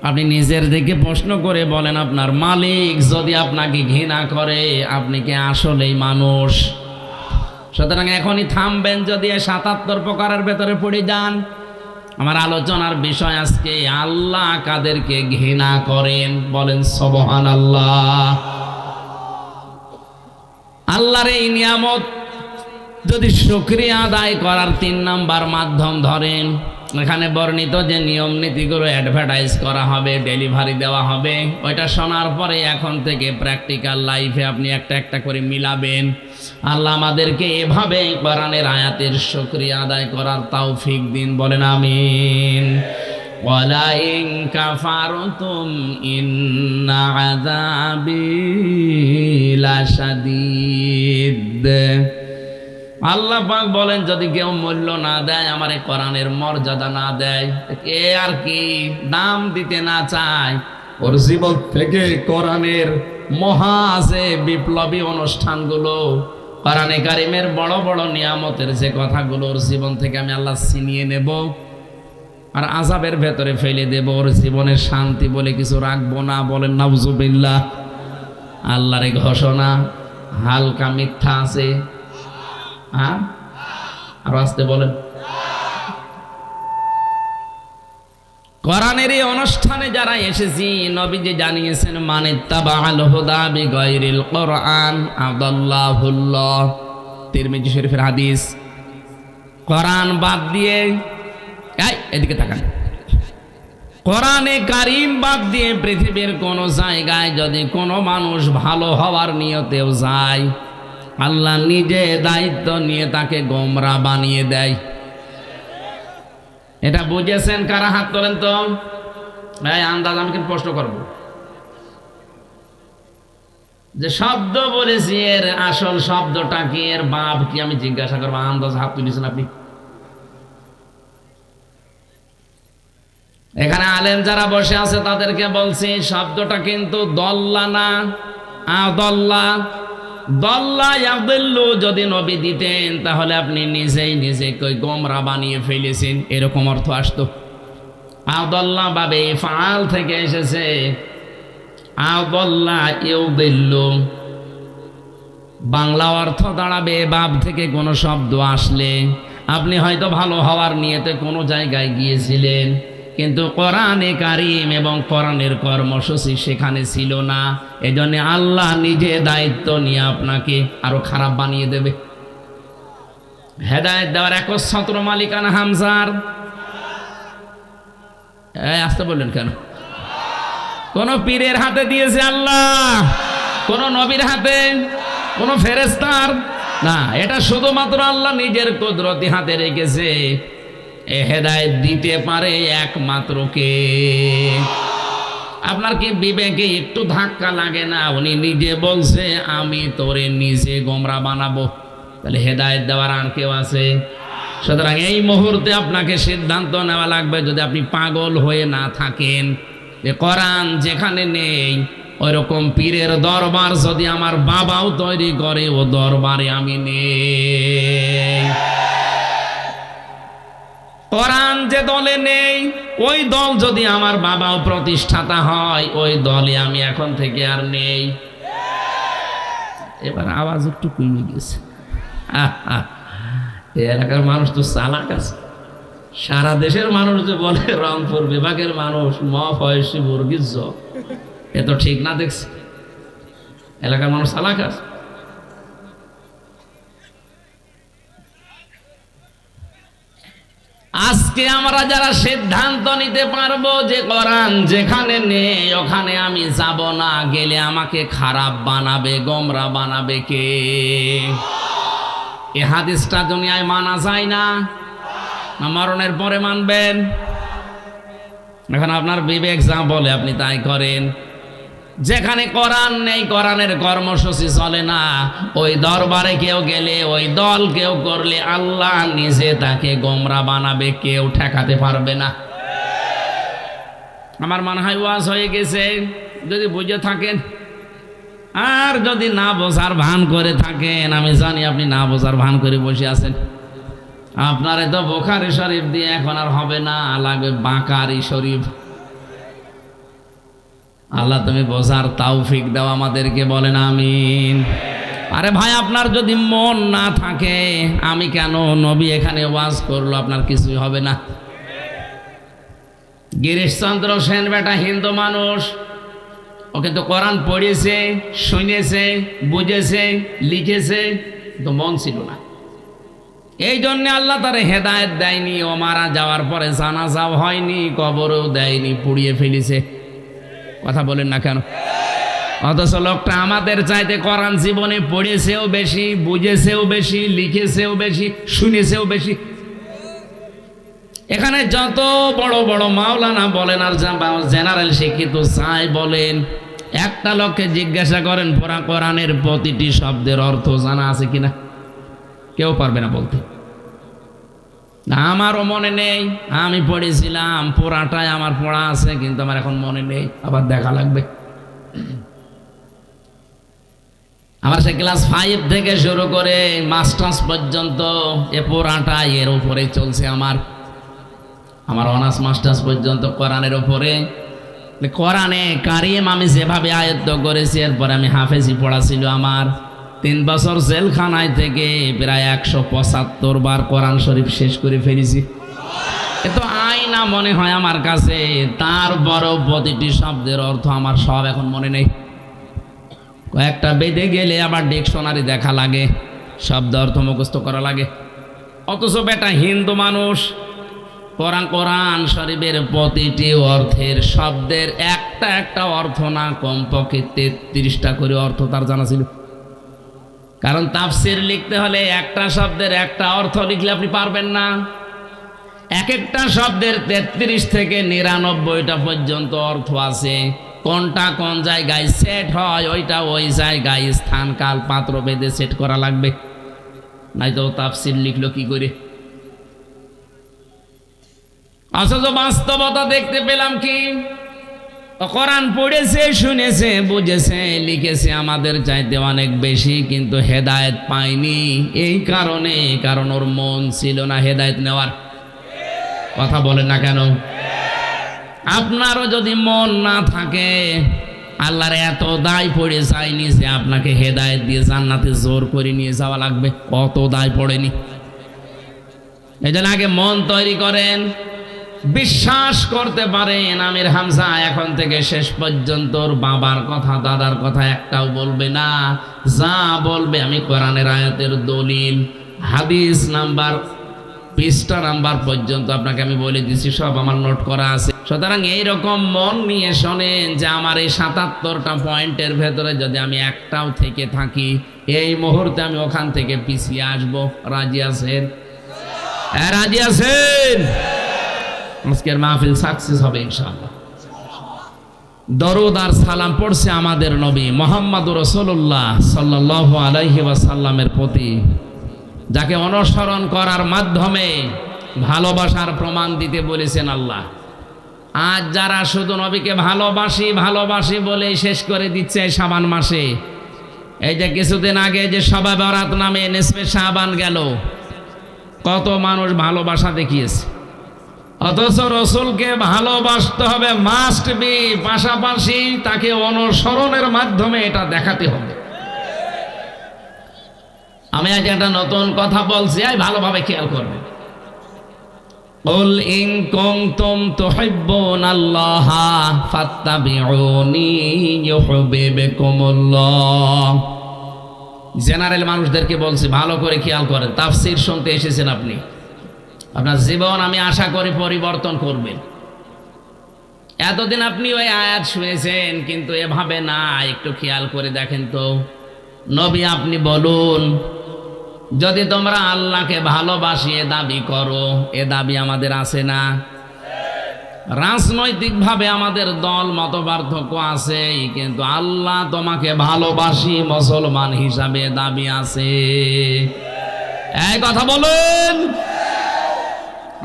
Speaker 1: আপনি নিজের দিকে প্রশ্ন করে বলেন, আপনার মালিক যদি আপনাকে ঘৃণা করে, আপনি কি আসলেই মানুষ? সুতরাং এখনই থামবেন যদি 77 প্রকারের ভেতরে পড়ে যান। আমার আলোচনার বিষয় আজকে আল্লাহ কাদেরকে ঘৃণা করেন, বলেন সুবহানাল্লাহ। আল্লাহর এই নিয়ামত যদি শুকরিয়া আদায় করার 3 নাম্বার মাধ্যম ধরেন, এখানে বর্ণিত যে নিয়ম নীতিগুলো অ্যাডভার্টাইজ করা হবে, ডেলিভারি দেওয়া হবে, ওইটা শোনার পরে এখন থেকে প্র্যাকটিক্যাল লাইফে আপনি একটা একটা করে মিলাবেন। আল্লাহ আমাদেরকে এভাবে কোরআনের আয়াতের শুকরিয়া আদায় করার তৌফিক দিন, বলেন আমিন। ওয়ালা ইন কাফারতুম ইন্না আযাবি লাশাদীদ। আল্লাহ পাক বলেন যদি কেউ মূল্য না দেয়, আমার এই কোরআনের মর্যাদা না দেয়, কে আর কি দাম দিতে না চায়, ওর জীবন থেকে কোরআনের মহা যে বিপ্লবী অনুষ্ঠানগুলো, কোরআনে কারিমের বড় বড় নিয়ামতের যে কথাগুলো, ওর জীবন থেকে আমি আল্লাহ ছিনিয়ে নেব আর আযাবের ভেতরে ফেলে দেব। ওর জীবনের শান্তি বলে কিছু রাখবো না, বলেন নাউজুবিল্লাহ। আল্লাহর এই ঘোষণা হালকা মিথ্যা আছে? হ্যাঁ, আর আসতে বলেন। কোরআনের এই অনুষ্ঠানে যারা এসেছি, নবীজি জানিয়েছেন মানিত্তাবাআল হুদা বিগাইরিল কোরআন আদাল্লাহুল্লাহ। তিরমিজি শরীফের হাদিস। কোরআন বাদ দিয়ে, এদিকে তাকান, কোরআনে কারিম বাদ দিয়ে পৃথিবীর কোন জায়গায় যদি কোনো মানুষ ভালো হওয়ার নিয়তেও যায়, আল্লাহ নিজে দায়িত্ব নিয়ে তাকে গোমরা বানিয়ে দেয়। এটা বুঝেছেন কারা? হাত তোলেন তো। ভাই আন্দাজ আমি কিন্তু প্রশ্ন করব, যে শব্দ বলেছি এর আসল শব্দটা কি, এর বাপ কি, আমি জিজ্ঞাসা করবো। আন্দাজ হাত তুলেছেন আপনি? এখানে আলেম যারা বসে আছে তাদেরকে বলছি শব্দটা কিন্তু দল্লা না, আদল্লা। দল্লা ইয়াদিল্লু, যদি নবী দিতেন তাহলে আপনি নিজেই নিজেকে গোমরা বানিয়ে ফেলেছেন, এরকম অর্থ আসতো। আদল্লা বাবে ফাল থেকে এসেছে, আদল্লা ইউদিল্লু, বাংলা অর্থ দাঁড়াবে বাব থেকে কোনো শব্দ আসলে আপনি হয়তো ভালো হওয়ার নিয়তে কোনো জায়গায় গিয়েছিলেন, কিন্তু কোরআনে কারিম এবং কোরআনের কর্মসূচি সেখানে ছিল না, এজন্য আল্লাহ নিজে দায়িত্ব নিয়ে আপনাকে আরো খারাপ বানিয়ে দেবে। হেদায়েত দেওয়ার একচ্ছত্র মালিকানা হামজার। আসতে বললেন কেন? কোন পীরের হাতে দিয়েছে আল্লাহ? কোন নবীর হাতে? কোন ফেরেশতার না, এটা শুধুমাত্র আল্লাহ নিজের কুদরতি হাতে রেখেছে। এ হেদায়েত দিতে পারে একমাত্র কে? আপনার কি বিবেকে একটু ধাক্কা লাগে না? উনি নিজে বলছে আমি তোরে নিজে গোমরা বানাবো, তাহলে হেদায়েত দেওয়ার আর কেউ আছে? সুতরাং এই মুহূর্তে আপনাকে সিদ্ধান্ত নেওয়া লাগবে, যদি আপনি পাগল হয়ে না থাকেন যে কোরআন যেখানে নেই ওই রকম পীরের দরবার যদি আমার বাবাও তৈরি করে, ও দরবারে আমি নেই। কোরআন যে দলে নেই ওই দল যদি আমার বাবাও প্রতিষ্ঠাতা হয়, ওই দলে আমি এখন থেকে আর নেই। এবার আওয়াজ একটু কমে গেছে। এই এলাকার মানুষ তো চালাক আছে। সারা দেশের মানুষ যে বলে রংপুর বিভাগের মানুষ মফয়সী মুরগির জ, এ তো ঠিক না দেখছি। এলাকার মানুষ চালাক আছে। আজকে আমরা যারা সিদ্ধান্ত নিতে পারবো যে কোরআন যেখানে নেই ওখানে আমি যাব না, গেলে আমাকে খারাপ বানাবে, গোমরা বানাবে কে? এ হাদিসটা দুনিয়ায় মানা যায় না, মরণের পরে মানবেন? এখন আপনার বিবেক যা বলে আপনি তাই করেন। যেখানে কোরআন নেই, কোরআনের কর্মসূচি চলে না, ওই দরবারে কেউ গেলে, ওই দল কেউ করলে আল্লাহ নিজে তাকে গোমরা বানাবে, কেউ ঠেকাতে পারবে না। আমার মনে হয় ওয়াজ হয়ে গেছে যদি বুঝে থাকেন। আর যদি না বোঝার ভান করে থাকেন, আমি জানি আপনি না বোঝার ভান করে বসে আছেন। আপনারে তো বুখারী শরীফ দিয়ে এখন আর হবে না, লাগবে বাকারি শরীফ। আল্লাহ তুমি বোঝার তৌফিক দাও আমাদেরকে, বলেন আমিন। আরে ভাই, আপনার যদি মন না থাকে, আমি কেন নবী এখানে ওয়াজ করলো, আপনার কিছুই হবে না। গিরিশচন্দ্র সেন বেটা হিন্দু মানুষ, ওকে তো কোরআন পড়েছে, শুনেছে, বুঝেছে, লিখেছে, তো মন ছিল না। এই জন্য আল্লাহ তার হেদায়েত দেয়নি। ও মারা যাওয়ার পরে জানাজাও হয়নি, কবরও দেয়নি, পুড়িয়ে ফেলেছে। কথা বলেন না কেন? অথচ লোকটা আমাদের চাইতে কোরআন জীবনে পড়েছেও বেশি, বুঝেছেও বেশি, লিখেছেও বেশি, শুনেছেও বেশি। এখানে যত বড় বড় মাওলানা বলেন আর জেনারেল শিক্ষিত চাই বলেন, একটা লোককে জিজ্ঞাসা করেন পুরা কোরআনের প্রতিটি শব্দের অর্থ জানা আছে কিনা, কেউ পারবে না বলতে। আমারও মনে নেই, আমি পড়েছিলাম পুরাটাই আমার পড়া আছে, কিন্তু আমার এখন মনে নেই, আবার দেখা লাগবে। আমার সে ক্লাস 5 থেকে শুরু করে মাস্টার্স পর্যন্ত এ পুরাটা এর উপরে চলছে। আমার অনার্স মাস্টার্স পর্যন্ত কোরআনের উপরে। কোরআনে কারিম আমি যেভাবে আয়ত্ত করেছি, এরপরে আমি হাফেজি পড়া ছিল আমার। 3 বছর জেলখানায় থেকে প্রায় 175 বার কোরআন শরীফ শেষ করে ফেলেছি। এ তো আয়না মনে হয় আমার কাছে, তারপরও প্রতিটি শব্দের অর্থ আমার সব এখন মনে নেই। কয়েকটা বেঁধে গেলে আবার ডিকশনারি দেখা লাগে, শব্দ অর্থ মুখস্থ করা লাগে। অথচ বেটা হিন্দু মানুষ কোরআন শরীফের প্রতিটি অর্থের শব্দের একটা একটা অর্থ না, কমপক্ষে 33টা করে অর্থ তার জানা ছিল। কারণ তাফসির লিখতে হলে একটা শব্দের একটা অর্থ লিখলে আপনি পারবেন না। এক একটা শব্দের 33 থেকে 99টা পর্যন্ত অর্থ আছে। কোনটা কোন জায়গায় সেট হয়, ওইটা ওই জায়গায় স্থান কাল পাত্র বেঁধে সেট করা লাগবে, নয়তো তাফসির লিখলো কি করে? অথচ বাস্তবতা দেখতে পেলাম কি, কোরআন পড়েছে, শুনেছে, বুঝেছে, লিখেছে আমাদের চাইতে অনেক বেশি, কিন্তু হেদায়েত পায়নি। এই কারণে, কারণ ওর মন ছিল না হেদায়েত নেওয়ার। কথা বলেন না কেন? আপনারও যদি মন না থাকে, আল্লাহর এত দায় পড়ে যায়নি যে আপনাকে হেদায়েত দিয়ে জান্নাতে জোর করে নিয়ে যাওয়া লাগবে, অত দায় পড়েনি। এই জন্য আগে মন তৈরি করেন, বিশ্বাস করতে পারেন আমির হামজা এখন থেকে শেষ পর্যন্ত ওর বাবার কথা, দাদার কথা একটাও বলবে না। যা বলবে আমি কোরআনের আয়াতের দলিল, হাদিস নাম্বার, পৃষ্ঠা নাম্বার পর্যন্ত আপনাকে আমি বলে দিচ্ছি, সব আমার নোট করা আছে। সুতরাং এইরকম মন নিয়ে শোনেন যে আমার এই ৭৭টা পয়েন্টের ভেতরে যদি আমি একটাও থেকে থাকি, এই মুহূর্তে আমি ওখান থেকে পিছিয়ে আসবো। রাজি আছেন? রাজি আছেন? আজকের মাহফিল সাকসেস হবে ইনশাআল্লাহ। দরুদ আর সালাম পড়ছে আমাদের নবী মুহাম্মদুর রাসূলুল্লাহ সাল্লাল্লাহু আলাইহি ওয়াসাল্লামের প্রতি, যাকে অনুসরণ করার মাধ্যমে ভালোবাসার প্রমাণ দিতে বলেছেন আল্লাহ। আজ যারা শুধু নবীকে ভালোবাসি ভালোবাসি বলে শেষ করে দিচ্ছে শাবান মাসে, এই যে কিছুদিন আগে যে শবে বরাত নামে নিসফে শাবান গেল, কত মানুষ ভালোবাসা দেখিয়েছে, অথচ রসুলকে ভালোবাসতে হবে মাস্ট বি, পাশাপাশি তাকে অনুসরণের মাধ্যমে এটা দেখাতে হবে। আমি আজ একটা নতুন কথা বলছি, ভালোভাবে খেয়াল করবেন। কুল ইন কুনতুম তুহিব্বুনাল্লাহা ফাত্তাবিউনি ইউহিব্বুকুমুল্লাহ। জেনারেল মানুষদেরকে বলছি, ভালো করে খেয়াল করেন। তাফসীর শুনতে এসেছেন আপনি, আপনার জীবন আমি আশা করি পরিবর্তন করবেন। এতদিন আপনি ওই আয়াত শুনেছেন, কিন্তু এভাবে না, একটু খেয়াল করে দেখেন তো। নবী আপনি বলুন, যদি তোমরা আল্লাহকে ভালোবাসি এ দাবি করো, এ দাবি আমাদের আছে না? রাজনৈতিকভাবে আমাদের দল মত পার্থক্য আছে, কিন্তু আল্লাহ তোমাকে ভালোবাসি মুসলমান হিসাবে দাবি আছে। এই কথা বলেন।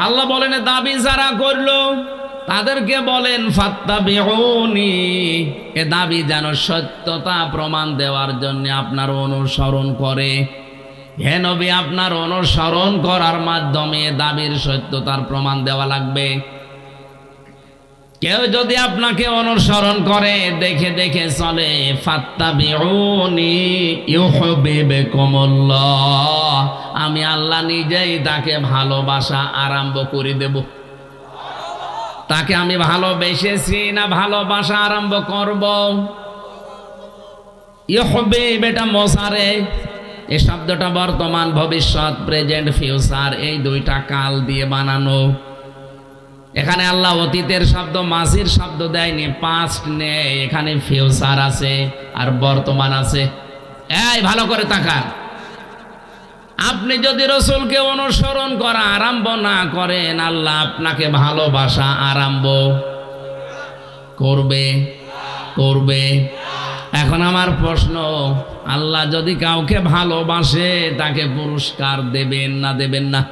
Speaker 1: আল্লাহ বলেন দাবি যারা করলো তাদেরকে বলেন ফাত্তাবিউনি, এ দাবি যেন সত্যতা প্রমাণ দেওয়ার জন্য আপনার অনুসরণ করে। হে নবী, আপনার অনুসরণ করার মাধ্যমে দাবির সত্যতার প্রমাণ দেওয়া লাগবে। কেউ যদি আপনাকে অনুসরণ করে, দেখে দেখে চলে, ফাত্তাবিউনি ইউহিব্বুকুমুল্লাহ, আমি আল্লাহ নিজেই তাকে ভালোবাসা আরম্ভ করে দেব। তাকে আমি ভালোবেসেছি না ভালোবাসা আরম্ভ করব? ইউহিব্বু এটা মোসারে, এই শব্দটা বর্তমান, ভবিষ্যৎ, প্রেজেন্ট, ফিউচার, এই দুইটা কাল দিয়ে বানানো। এখানে আল্লাহ অতীতের শব্দ, মাজির শব্দ দেয়নি, পাস্ট নেই, এখানে ফিউচার আছে আর বর্তমান আছে। এই ভালো করে তাকান। আপনি যদি রসুলকে অনুসরণ করা আরম্ভ না করেন, আল্লাহ আপনাকে ভালোবাসা আরম্ভ করবে করবে। এখন আমার প্রশ্ন, আল্লাহ যদি কাউকে ভালোবাসে তাকে পুরস্কার দেবেন না দেবেন না?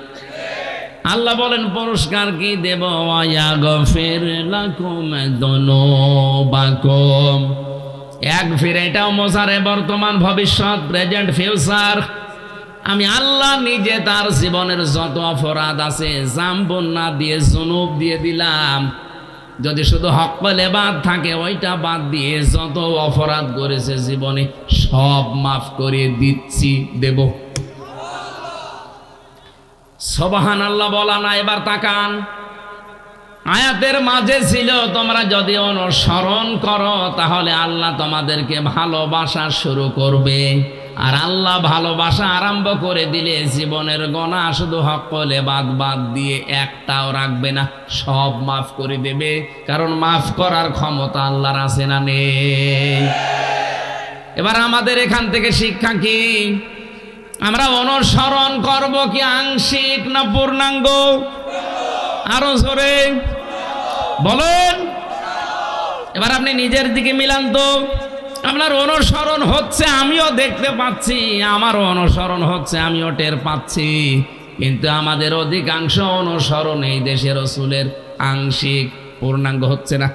Speaker 1: আল্লাহ বলেন পুরস্কার কি দেব? ওয়ায়াগফির লাকুম যুনুবাকুম। ইয়াগফির এটাও মোসারে, বর্তমান, ভবিষ্যৎ, প্রেজেন্ট, ফিউচার। আমি আল্লাহ নিজে তার জীবনের যত অপরাধ আছে জামবন্না দিয়ে, জুনুব দিয়ে দিলাম। যদি শুধু হক্কুল ইবাদ থাকে, ওইটা বাদ দিয়ে যত অপরাধ করেছে জীবনে সব মাফ করে দিচ্ছি, দেব। সুবহানাল্লাহ বলা না? এবার তাকান, আয়াতের মাঝে ছিল তোমরা যদি অনুসরণ করো তাহলে আল্লাহ তোমাদেরকে ভালোবাসা শুরু করবে। আর আল্লাহ ভালোবাসা আরম্ভ করে দিলে জীবনের গুনাহ শুধু হক্কুল ইবাদ বাদ দিয়ে একটাও রাখবে না, সব মাফ করে দেবে। কারণ মাফ করার ক্ষমতা আল্লাহর আছে না নেই? এবার আমাদের এখান থেকে শিক্ষা কি? আমরা অনুসরণ করব কি আংশিক না পূর্ণাঙ্গ? আরো জোরে বলেন। এবার আপনি নিজের দিকে মিলান তো। আপনার অনুসরণ হচ্ছে, আমিও দেখতে পাচ্ছি, আমারও অনুসরণ হচ্ছে, আমিও টের পাচ্ছি, কিন্তু আমাদের অধিকাংশ অনুসরণ এই দেশের রাসূলের আংশিক, পূর্ণাঙ্গ হচ্ছে না।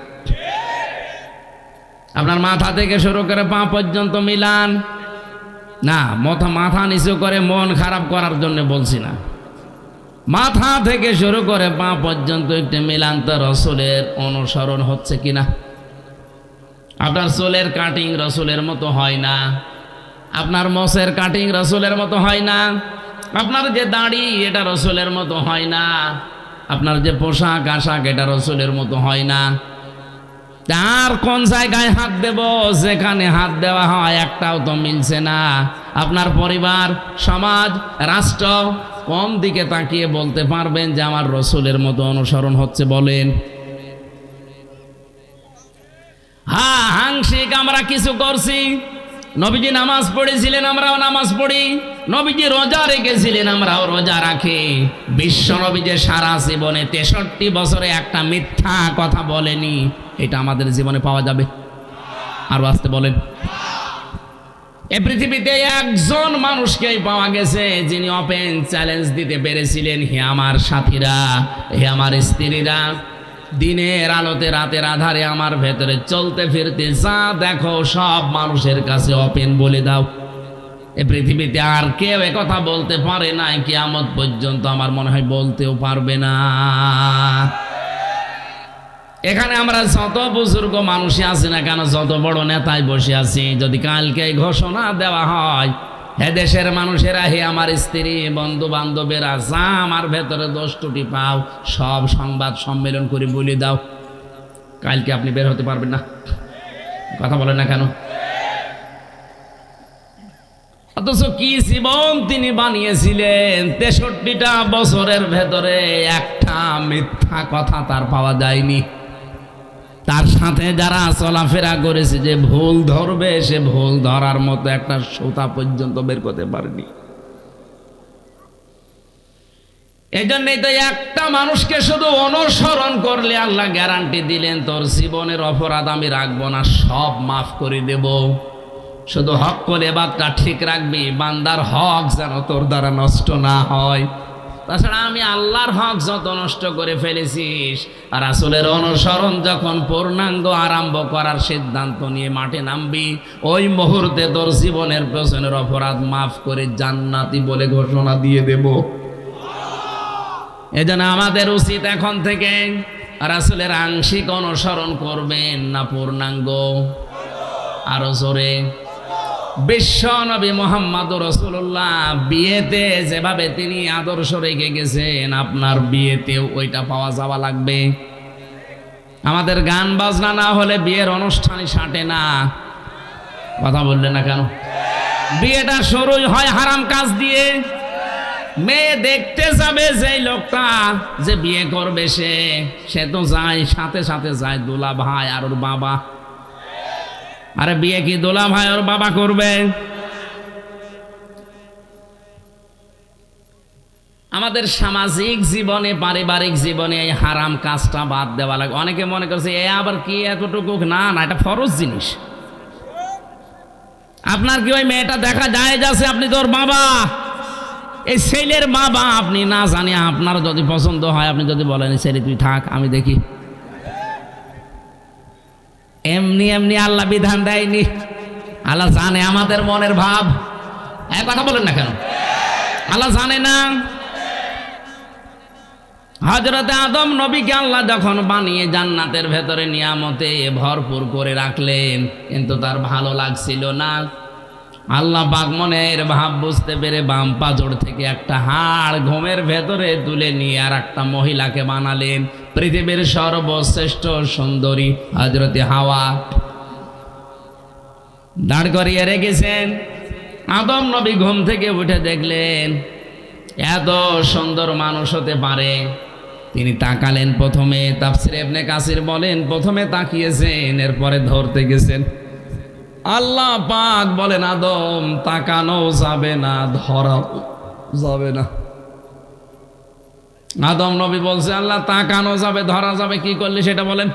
Speaker 1: আপনার মাথা থেকে শুরু করে পা পর্যন্ত মিলান। না, মাথা নিচু করে মন খারাপ করার জন্য বলছি না, মাথা থেকে শুরু করে পা পর্যন্ত একটু মিলান তো রসুলের অনুসরণ হচ্ছে কিনা। আপনার চুলের কাটিং রসুলের মতো হয় না, আপনার মোষের কাটিং রসুলের মতো হয় না, আপনার যে দাড়ি এটা রসুলের মতো হয় না, আপনার যে পোশাক আশাক এটা রসুলের মতো হয় না। আর কোন জায়গায় হাত দেব, যেখানে হাত দেওয়া হয় একটাও তো মিলছে না। আপনার পরিবার, সমাজ, রাষ্ট্র কোন দিকে তাকিয়ে বলতে পারবেন যে আমার রসুলের মতো অনুসরণ হচ্ছে? বলেন। হ্যাঁ, আংশিক আমরা কিছু করছি। নবীজি নামাজ পড়েছিলেন, আমরাও নামাজ পড়ি। নবীজি রোজা রেখেছিলেন, আমরাও রোজা রাখি। বিশ্ব নবী যে সারা জীবনে 63 বছরে একটা মিথ্যা কথা বলেনি, এটা আমাদের জীবনে পাওয়া যাবে? আর আসতে বলেন। এই পৃথিবীতে একজন মানুষকেই পাওয়া গেছে যিনি ওপেন চ্যালেঞ্জ দিতে পেরেছিলেন, হে আমার সাথীরা, হে আমার স্ত্রীরা, দিনের আলোতে রাতের আধারে আমার ভেতরে চলতে ফিরতে যা দেখো সব মানুষের কাছে ওপেন বলে দাও। এই পৃথিবীতে আর কেউ কথা বলতে পারে না, কিয়ামত পর্যন্ত আমার মনে হয় বলতেও পারবে না। এখানে আমরা যত বুজুর্গ মানুষই আছি না কেন, যত বড় নেতায় বসে আছি, যদি কালকে ঘোষণা দেওয়া হয়, হে দেশের মানুষেরা, হে আমার স্ত্রী, বন্ধু বান্ধবেরা, যা আমার ভেতরে দোষ ত্রুটি পাও সব সংবাদ সম্মেলন করে বলে দাও, কালকে আপনি বের হতে পারবেন না। কথা বলেন না কেন? অথচ কি জীবন তিনি বানিয়েছিলেন! 63টা বছরের ভেতরে একটা মিথ্যা কথা তার পাওয়া যায়নি। তার সাথে যারা চলাফেরা করেছে, যে ভুল ধরবে, সে ভুল ধরার মতো একটা সুতা পর্যন্ত বের করতে পারেনি। এই জন্যই তো একটা মানুষকে শুধু অনুসরণ করলে আল্লাহ গ্যারান্টি দিলেন, তোর জীবনের অপরাধ আমি রাখবো না, সব মাফ করে দেব। শুধু হক করে বাদটা ঠিক রাখবি, বান্দার হক যেন তোর দ্বারা নষ্ট না হয়। তাছাড়া আমি আল্লাহর হক যত নষ্ট করে ফেলেছিস, আর রাসূলের অনুসরণ যখন পূর্ণাঙ্গ আরম্ভ করার সিদ্ধান্ত নিয়ে মাঠে নামবি, ওই মুহূর্তে তোর জীবনের পেছনের অপরাধ মাফ করে জান্নাতি বলে ঘোষণা দিয়ে দেব। এজন্য আমাদের উচিত এখন থেকে রাসূলের আংশিক অনুসরণ করবেন না পূর্ণাঙ্গ? আরো জোরে। বিশ্ব নবী মুহাম্মদুর রাসূলুল্লাহ বিয়েতে যেভাবে তিনি আদর্শ রেখে গেছেন, আপনার বিয়েতেও ওইটা পাওয়া যাওয়া লাগবে। আমাদের গান বাজনা না হলে বিয়ের অনুষ্ঠানই সাটে না। কথা বললেন না কেন? বিয়েটা শুরুই হয় হারাম কাজ দিয়ে। মেয়ে দেখতে যাবে যেই লোকটা যে বিয়ে করবে, সে তো যায়, সাথে সাথে যায় দুলা ভাই আর ওর বাবা। আরে বিয়ে কি দোলা ভাই ওর বাবা করবে? আমাদের সামাজিক জীবনে, পারিবারিক জীবনে এই হারাম কাজটা বাদ দেওয়া লাগে। অনেকে মনে করছে এ আবার কি এতটুকু, না না, এটা ফরজ জিনিস। আপনার কি ওই মেয়েটা দেখা যায় যাচ্ছে, আপনি তোর বাবা, এই ছেলের বাবা, আপনি না জানি আপনার যদি পছন্দ হয়, আপনি যদি বলেন ছেলে তুই থাক আমি দেখি, এমনি এমনি আল্লাহ বিধান দেয়নি। আল্লাহ জানে আমাদের মনের ভাব। এক কথা বলেন না কেন? আল্লাহ জানে না? হযরত আদম নবীকে আল্লাহ যখন বানিয়ে জান্নাতের ভেতরে নিয়ামতে ভরপুর করে রাখলেন, কিন্তু তার ভালো লাগছিল না। আল্লাহ পাক মনের ভাব বুঝতে পেরে বাম পাজর থেকে একটা হাড় ঘুমের ভেতরে তুলে নিয়ে আর একটা মহিলাকে বানালেন, পৃথিবীর সর্বশ্রেষ্ঠ সুন্দরী হযরতে হাওয়া দাঁড় করিয়ে রেখেছেন। আদম নবী ঘুম থেকে উঠে দেখলেন এত সুন্দর মানুষ হতে পারে। তিনি তাকালেন প্রথমে, তাফসীর ইবনে কাসির বলেন প্রথমে তাকিয়েছেন, এরপরে ধরতে গেছেন। আল্লাহ পাক বলেন আদম তাকানো যাবে না, ধরাও যাবে না। আদম নবী বলছে আল্লাহ তাকানো যাবে, ধরা যাবে, কি করলে সেটা বলেন?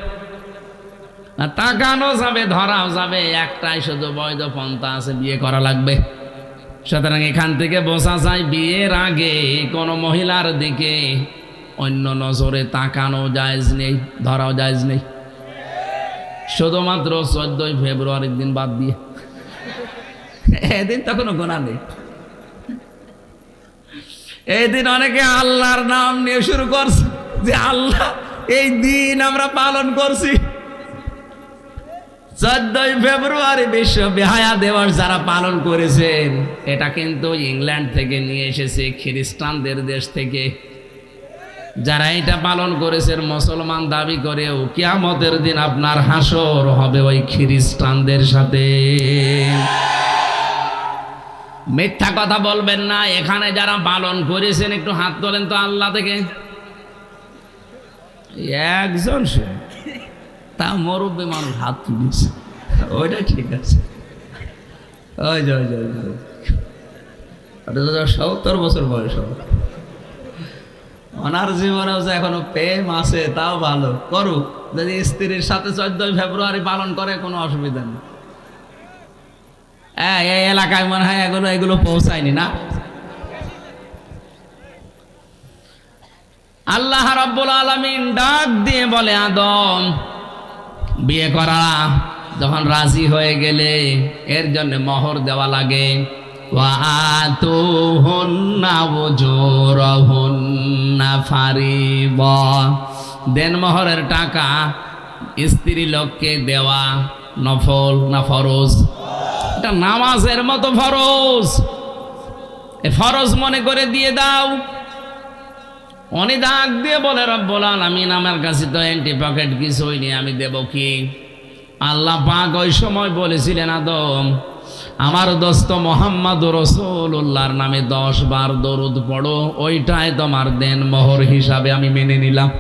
Speaker 1: না, তাকানো যাবে, ধরাও যাবে, একটাই শুধু বৈধ পন্থা আছে, বিয়ে করা লাগবে। সুতরাং এখান থেকে বোঝা যায় বিয়ের আগে কোনো মহিলার দিকে অন্য নজরে তাকানো জায়েজ নেই, ধরাও জায়েজ নেই। শুধুমাত্র 14ই ফেব্রুয়ারির দিন বাদ দিয়ে, এদিন তো কোনো গোনা নেই। এই দিন অনেকে আল্লাহর নাম নিয়ে শুরু করছে যে আল্লাহ এই দিন আমরা পালন করছি। 14ই ফেব্রুয়ারি বিশ্ব বেহায়া দিবস যারা পালন করেছেন, এটা কিন্তু ইংল্যান্ড থেকে নিয়ে এসেছে, খ্রিস্টানদের দেশ থেকে। যারা এটা পালন করেছেন মুসলমান দাবি করেও, কিয়ামতের দিন আপনার হাসর হবে ওই খ্রিস্টানদের সাথে। মিথ্যা কথা বলবেন না। এখানে যারা পালন করেছেন একটু হাত তোলেন তো আল্লাহ থেকে। একজন সে তা মুরব্বী মানুষ হাত তুলেছে, ওইটা ঠিক আছে। ওই যে 70 বছর বয়স হবে, ওনার জীবনেও যে এখনো প্রেম আছে তাও ভালো করুক। যদি স্ত্রীর সাথে 14ই ফেব্রুয়ারি পালন করে কোনো অসুবিধা নেই। এই এলাকায় মনে হয় এগুলো পৌঁছায়নি না। আল্লাহ রাব্বুল আলামিন ডাক দিয়ে বলে, আদম বিয়ে করা যখন রাজি হয়ে গেলে এর জন্য মোহর দেওয়া লাগে। ওয়াতুহুন্না উজুরহুন্না ফারিবা, দেনমোহরের টাকা স্ত্রী লোককে দেওয়া নফল না ফরজ? এটা নামাজের মতো ফরজ। এ ফরজ মনে করে দিয়ে দাও। উনি ডাক দিয়ে বলে, রব্বুল আলামিন আমার কাছে তো এন্টি পকেট কিছুই নেই, আমি দেব কি? আল্লাহ পাক ওই সময় বলেছিলেন, আদম আমার দোস্ত মুহাম্মদুর রাসূলুল্লাহর নামে 10 বার দরুদ পড়ো, ওইটাই তোমার দেন মোহর হিসাবে আমি মেনে নিলাম।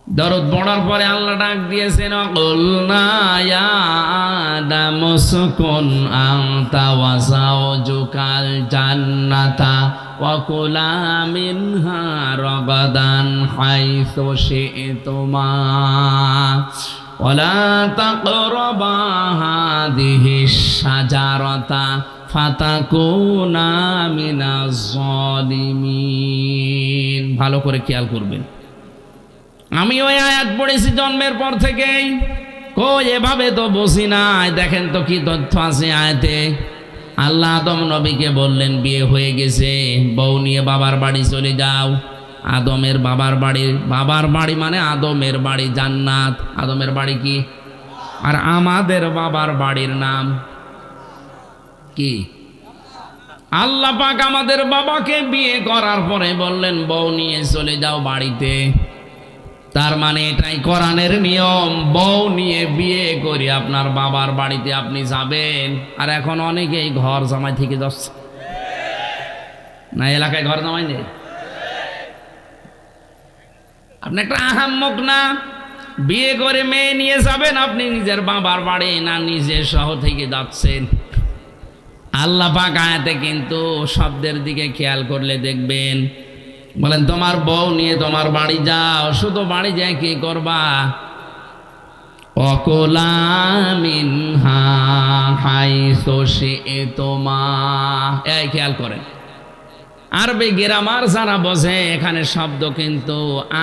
Speaker 1: দরুদ পড়ার পরে আল্লাহ ডাক দিয়েছেন, কুলনা ইয়া আদাম উসকুন আনতা ওয়া যাওজুকাল জান্নাতা ওয়া কুলা মিনহা রাগাদান হাইসু শি'তুমা ওয়া লা তাকরাবা হাদিহিশ শাজারাতা ফাতাকুনা মিনাজ জালিমিন। ভালো করে খেয়াল করবেন। আমি ওই আয়াত পড়েছি জন্মের পর থেকেই, কই এভাবে তো বসি নাই। দেখেন তো কি তথ্য আছে আয়াতে। আল্লাহ আদম নবীকে বললেন, বিয়ে হয়ে গেছে, বউ নিয়ে বাবার বাড়ি চলে যাও। আদমের বাবার বাড়ি মানে আদমের বাড়ি জান্নাত। আদমের বাড়ি কি? আর আমাদের বাবার বাড়ির নাম কি? আল্লাহ পাক আমাদের বাবাকে বিয়ে করার পরে বললেন, বউ নিয়ে চলে যাও বাড়িতে। তার মানে এটাই কোরআনের নিয়ম, বউ নিয়ে বিয়ে করে আপনার বাবার বাড়িতে আপনি যাবেন। আর এখন অনেকেই ঘর জামাই থেকে যাচ্ছে না, এলাকায় ঘর জামাই নেই। আপনি একটা আহাম্মক না, বিয়ে করে মেয়ে নিয়ে যাবেন আপনি নিজের বাবার বাড়ি, না নিজের শহর থেকে যাচ্ছেন? আল্লাহ পাক আয়াতে কিন্তু শব্দের দিকে খেয়াল করলে দেখবেন, বলেন তোমার বউ নিয়ে তোমার বাড়ি যাও। শুধু বাড়ি যায় কি করবা? ওয়াকুলা মিনহা হাইসু শি'তুমা। এই খেয়াল করেন, আরবি গ্রামার যারা বোঝে, এখানে শব্দ কিন্তু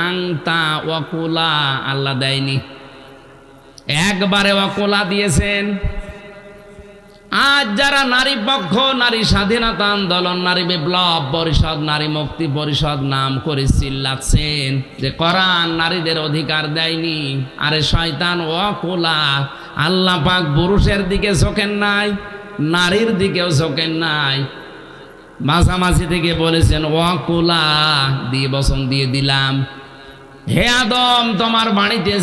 Speaker 1: আংতা ওয়াকুলা আল্লাহ দেয়নি, একবারে ওয়াকুলা দিয়েছেন। আজ যারা নারী পক্ষ, নারী স্বাধীনতা আন্দোলন, নারী বিপ্লব পরিষদ, নারী মুক্তি পরিষদ নাম করে চিল্লাচ্ছেন যে কোরআন নারীদের অধিকার দেয়নি, আরে শয়তান ওয়াকুলা। আল্লাহ পাক পুরুষের দিকে ঝোঁকেন নাই, নারীর দিকেও ঝোঁকেন নাই, মাঝামাঝি থেকে বলেছেন ওয়াকুলা, দিয়ে বসন দিয়ে দিলাম। হে আদম, তোমার বাড়িতে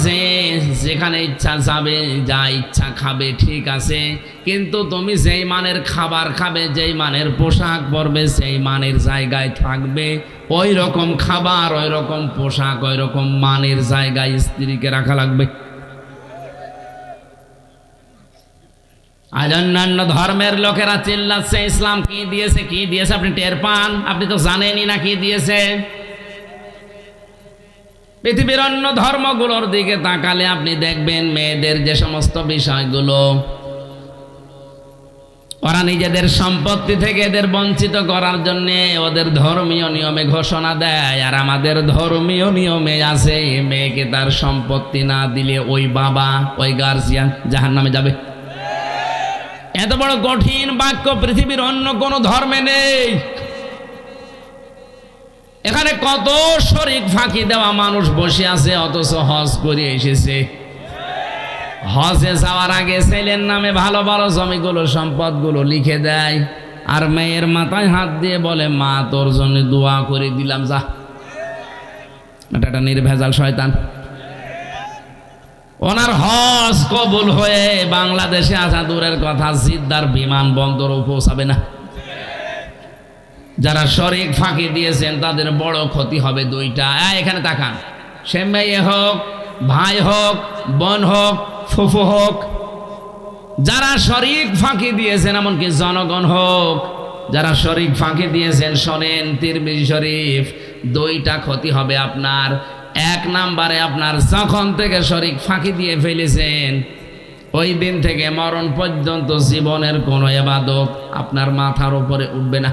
Speaker 1: যেখানে ইচ্ছা যাবে, যা ইচ্ছা খাবে, ঠিক আছে, কিন্তু তুমি যেই মানের খাবার খাবে, যেই মানের পোশাক পরবে, সেই মানের জায়গায় থাকবে। ওই রকম খাবার, ওই রকম পোশাক, ওই রকম মানের জায়গায় স্ত্রীকে রাখা লাগবে। আজ অন্যান্য ধর্মের লোকেরা চিল্লাচ্ছে ইসলাম কি দিয়েছে, কি দিয়েছে আপনি টের পান? আপনি তো জানেনই না কি দিয়েছে। পৃথিবীর অন্য ধর্মগুলোর দিকে তাকালে আপনি দেখবেন মেয়েদের যে সমস্ত বিষয়গুলো ওরা নিজেদের সম্পত্তি থেকে এদের বঞ্চিত করার জন্য ওদের ধর্মীয় নিয়মে ঘোষণা দেয়, আর আমাদের ধর্মীয় নিয়মে আছে মেয়েকে তার সম্পত্তি না দিলে ওই বাবা, ওই গার্জিয়ান জাহান্নামে যাবে। এত বড় কঠিন বাক্য পৃথিবীর অন্য কোন ধর্মে নেই। এখানে কত শরীক ফাঁকি দেওয়া মানুষ বসে আছে, অথচ হজ করে এসেছে। হজে যাওয়ার আগে ছেলের নামে ভালো ভালো জমিগুলো, সম্পদগুলো লিখে দেয়, আর মেয়ের মাথায় হাত দিয়ে বলে, মা তোর জন্য দোয়া করে দিলাম, যা। এটা একটা নির্ভেজাল শয়তান। ওনার হজ কবুল হয়ে বাংলাদেশে আসা দূরের কথা, জিদ্দার বিমানবন্দরও পৌঁছাবে না। যারা শরীক ফাঁকি দিয়েছেন তাদের বড় ক্ষতি হবে দুইটা। এখানে তাকান, সে মেয়ে হোক, ভাই হোক, বোন হোক, ফুফু হোক, যারা শরীক ফাঁকি দিয়েছেন, এমনকি জনগণ হোক, যারা শরীক ফাঁকি দিয়েছেন, শোনেন তিরমিজি শরীফ, দুইটা ক্ষতি হবে আপনার। এক নাম্বারে, আপনার যখন থেকে শরীক ফাঁকি দিয়ে ফেলেছেন ওই দিন থেকে মরণ পর্যন্ত জীবনের কোনো ইবাদত আপনার মাথার উপরে উঠবে না।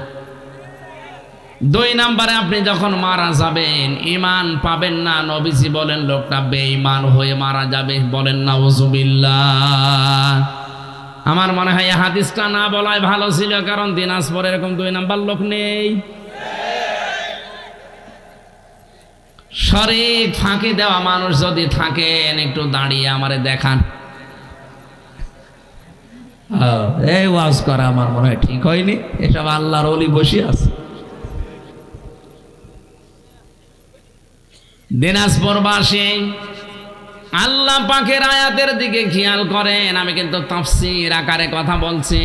Speaker 1: দুই নাম্বারে, আপনি যখন মারা যাবেন ঈমান পাবেন না। নবীজি বলেন লোকটা বেঈমান হয়ে মারা যাবে। বলেন নাউজুবিল্লাহ। আমার মনে হয় এই হাদিসটা না বলাই ভালো ছিল, কারণ দিনাজপুরে এরকম দুই নাম্বার লোক নেই। শরীক ফাঁকি দেওয়া মানুষ যদি থাকেন, একটু দাঁড়িয়ে আমারে দেখান। এই ওয়াজ করা আমার মনে হয় ঠিক হয়নি, এসব আল্লাহর ওলি বসে আছে। দিনাজপুরবাসী আল্লাহ পাকের আয়াতের দিকে খেয়াল করেন। আমি কিন্তু তাফসীর আকারে কথা বলছি।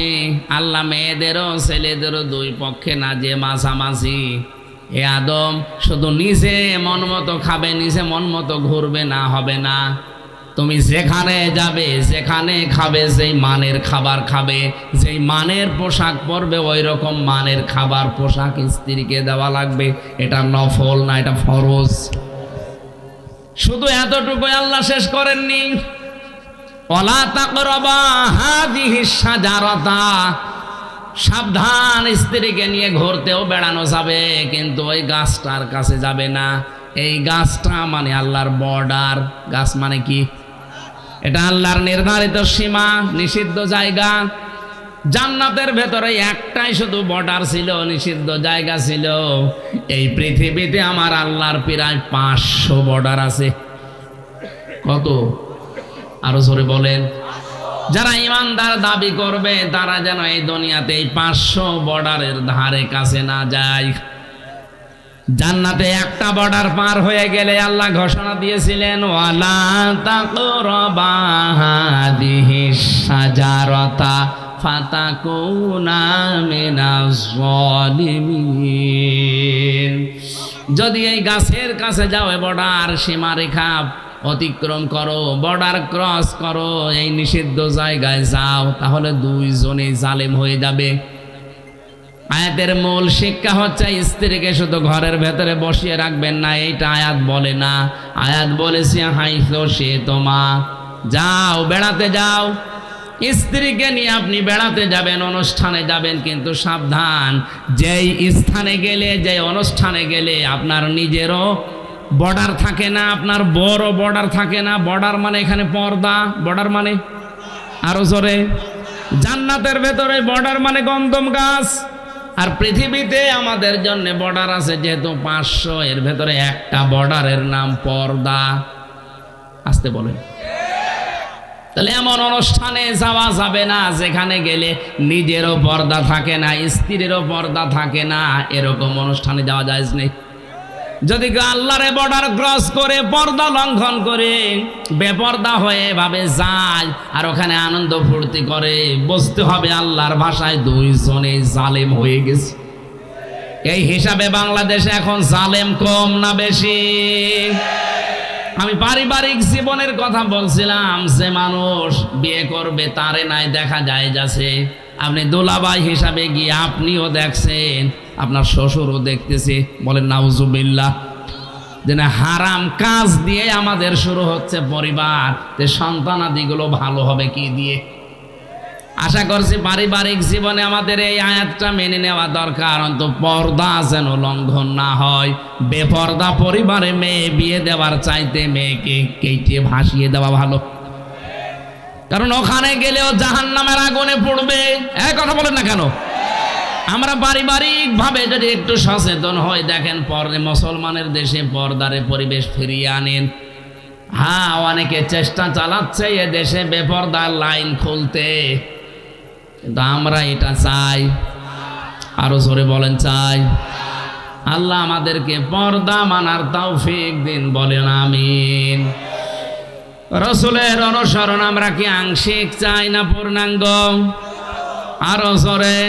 Speaker 1: আল্লাহ মেয়েদেরও ছেলেদেরও দুই পক্ষে না, যে মাঝামাঝি। এ আদম শুধু নিজে মন মতো খাবে, নিজে মন মতো ঘুরবে না, হবে না। তুমি যেখানে যাবে, যেখানে খাবে, যেই মানের খাবার খাবে, যেই মানের পোশাক পরবে, ওই রকম মানের খাবার পোশাক স্ত্রীকে দেওয়া লাগবে। এটা নফল না, এটা ফরজ। শুধু এতটুকু আল্লাহ শেষ করেননি, ওয়ালা তাকরাবা হাযিহিস শাজারাতা, সাবধান, স্ত্রীকে নিয়ে ঘুরতেও বেড়ানো যাবে, কিন্তু ওই গাছটার কাছে যাবে না। এই গাছটা মানে আল্লাহর বর্ডার। গাছ মানে কি? এটা আল্লাহর নির্ধারিত সীমা, নিষিদ্ধ জায়গা। জান্নাতের ভেতরে একটাই শুধু বর্ডার ছিল, নিষিদ্ধ জায়গা ছিল। এই পৃথিবীতে আমার আল্লাহর প্রায় 500 বর্ডার আছে। কত? আরো জোরে বলেন। যারা ইমানদার দাবি করবে তারা যেন এই দুনিয়াতে এই 500 বর্ডারের ধারে কাছে না যায়। জান্নাতে একটা বর্ডার পার হয়ে গেলে আল্লাহ ঘোষণা দিয়েছিলেন, ওয়ালা তাকরাবা হাযিহিস শাজারাতা ফাতাকুনা মিনাজ জালিমিন। যদি এই গাছের কাছে যাও, বর্ডার সীমারেখা অতিক্রম করো, বর্ডার ক্রস করো, এই নিষিদ্ধ জায়গায় যাও, তাহলে দুইজনেই জালেম হয়ে যাবে। আয়াতের মূল শিক্ষা হচ্ছে স্ত্রীকে শুধু ঘরের ভেতরে বসিয়ে রাখবেন না, এইটা আয়াত বলে না। আয়াত বলেছে হাইসো সে তোমা, যাও, বেড়াতে যাও। স্ত্রীকে নিয়ে আপনি বেড়াতে যাবেন, অনুষ্ঠানে যাবেন, কিন্তু সাবধান, যেই স্থানে গেলে, যে অনুষ্ঠানে গেলে আপনার নিজেরও বর্ডার থাকে না, আপনার বড় বর্ডার থাকে না। বর্ডার মানে এখানে পর্দা, বর্ডার মানে আরো জোরে, জান্নাতের ভেতরে বর্ডার মানে গন্ধম গাছ। আর পৃথিবীতে আমাদের জন্য বর্ডার আছে যেহেতু 500, এর ভেতরে একটা বর্ডারের নাম পর্দা। আসতে বলেন। তাহলে এমন অনুষ্ঠানে যাওয়া যাবে না যেখানে গেলে নিজেরও পর্দা থাকে না, স্ত্রীরও পর্দা থাকে না। এরকম অনুষ্ঠানে যাওয়া জায়েজ নেই। যদি আল্লাহর বর্ডার ক্রস করে, পর্দা লঙ্ঘন করে, বেপর্দা হয়ে ভাবে যায় আর ওখানে আনন্দ ফুর্তি করে, বুঝতে হবে আল্লাহর ভাষায় দুইজনে জালেম হয়ে গেছে। এই হিসাবে বাংলাদেশে এখন জালেম কম না বেশি? আমি পারিবারিক জীবনের কথা বলছিলাম, যে মানুষ বিয়ে করবে তারে নাই দেখা যায় যাচ্ছে। আপনি দোলাবাই হিসাবে গিয়ে আপনিও দেখছেন, আপনার শ্বশুরও দেখতেছে। বলেন নাউজুবিল্লাহ। যে না, হারাম কাজ দিয়ে আমাদের শুরু হচ্ছে পরিবার, যে সন্তানাদিগুলো ভালো হবে কি দিয়ে? আশা করছি পারিবারিক জীবনে আমাদের এই আয়াতটা মেনে নেওয়া দরকার, অন্তত পর্দা যেন লঙ্ঘন না হয়। বেপর্দা পরিবারে মেয়ে বিয়ে দেওয়ার চাইতে মেয়েকে কেটে ভাসিয়ে দেওয়া ভালো, কারণ ওখানে গেলেও জাহান্নামের আগুনে পড়বে। এক কথা বলেন না কেন? আমরা পারিবারিক ভাবে যদি একটু সচেতন হই, দেখেন মুসলমানের দেশে পর্দারে পরিবেশ ফিরিয়ে আনেন। হ্যাঁ, অনেকে চেষ্টা চালাচ্ছে এ দেশে বেপর্দার লাইন খুলতে, কিন্তু আমরা এটা চাই। আরো জোরে বলেন চাই। আল্লাহ আমাদেরকে পর্দা মানার তৌফিক দিন, বলেন আমিন। রাসূলের অনুসরণ আমরা কি আংশিক চাই না পূর্ণাঙ্গ? আরো জোরে।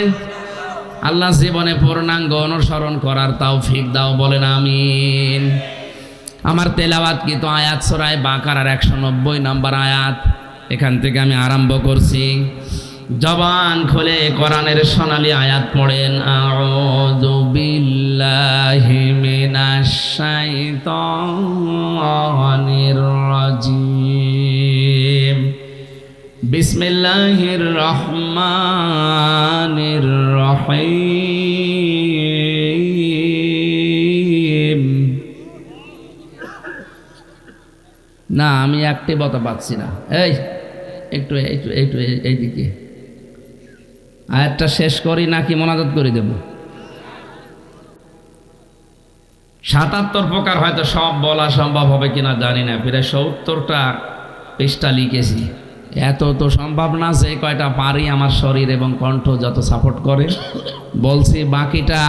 Speaker 1: আল্লাহ জীবনে পূর্ণাঙ্গ অনুসরণ করার তৌফিক দাও, বলেন আমিন। আমার তেলাওয়াত কিন্তু আয়াত সূরা বাকারার 190 নম্বর আয়াত, এখান থেকে আমি আরম্ভ করছি। জবান খুলে কোরআনের সোনালী আয়াত পড়েন। আউযু বিল্লাহি মিনাশ শাইতানির রাজিম। বিসমিল্লাহির রহমানির রহিম। না, আমি একটি বতা পাচ্ছি না। এই একটু একটু একটু এইদিকে আয়াতটা শেষ করি নাকি মোনাজাত করে দেব? ৭৭ প্রকার, হয়তো সব বলা সম্ভব হবে কিনা জানি না। প্রায় ৭০টা পৃষ্ঠা লিখেছি। এত তো সম্ভব না, যে কয়টা পারি আমার শরীর এবং কণ্ঠ যত সাপোর্ট করে বলছি। বাকিটা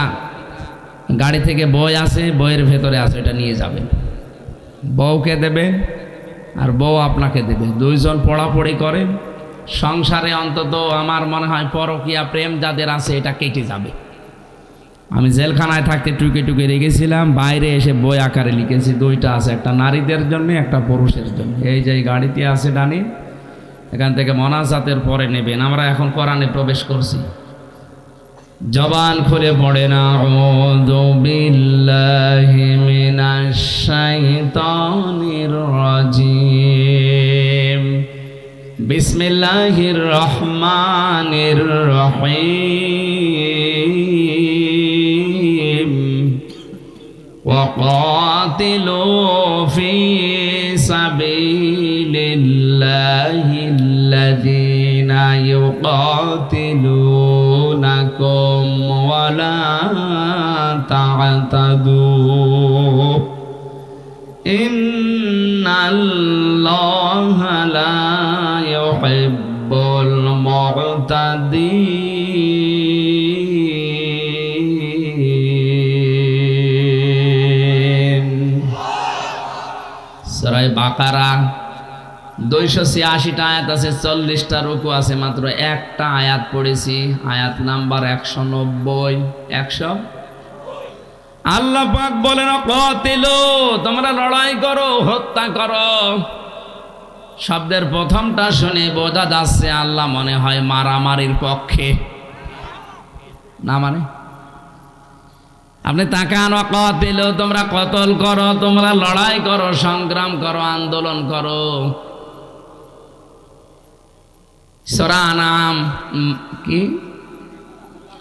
Speaker 1: গাড়ি থেকে বই আছে, বইয়ের ভেতরে আছে, এটা নিয়ে যাবেন। বউকে দেবে আর বউ আপনাকে দেবে, দুইজন পড়াপড়ি করে। সংসারে অন্তত আমার মনে হয় পরকীয়া প্রেম যাদের আছে এটা কেটে যাবে। আমি জেলখানায় থাকতে টুকে টুকে রেখেছিলাম, বাইরে এসে বই আকারে লিখেছি। দুইটা আছে, একটা নারীদের জন্য, একটা পুরুষের জন্য। এই যে গাড়িতে আছে ডানি, এখান থেকে মোনাজাতের পরে নেবেন। আমরা এখন কোরআনে প্রবেশ করছি। জবান খুলে পড়ে না। আউযু বিল্লাহি মিনাশ শাইতানির রাজিম। বিসমিল্লাহির রহমানির রহিম। ওয়াকাতিলু ফি সাবিলিল্লাহিল্লাযীনা ইউকাতিলুনাকুম ওয়া লা তা'তাদু ইন্নাল্লাহা লা ইউহিব্বুল মু'তাদিন। সূরা বাকারা 286টা আয়াত আছে, 40টা রুকু আছে, মাত্র একটা আয়াত পড়েছি, আয়াত নাম্বার 190। 100 আল্লাহ পাক বলেন কাতিলু, তোমরা লড়াই করো, হত্যা করো। শব্দের প্রথমটা শুনে বোঝা যাচ্ছে আল্লাহ মনে হয় মারামারির পক্ষে না। মানে আপনি তাকান, কাতিলু, তোমরা কতল করো, তোমরা লড়াই করো, সংগ্রাম করো, আন্দোলন করো। সূরা আনাম, কি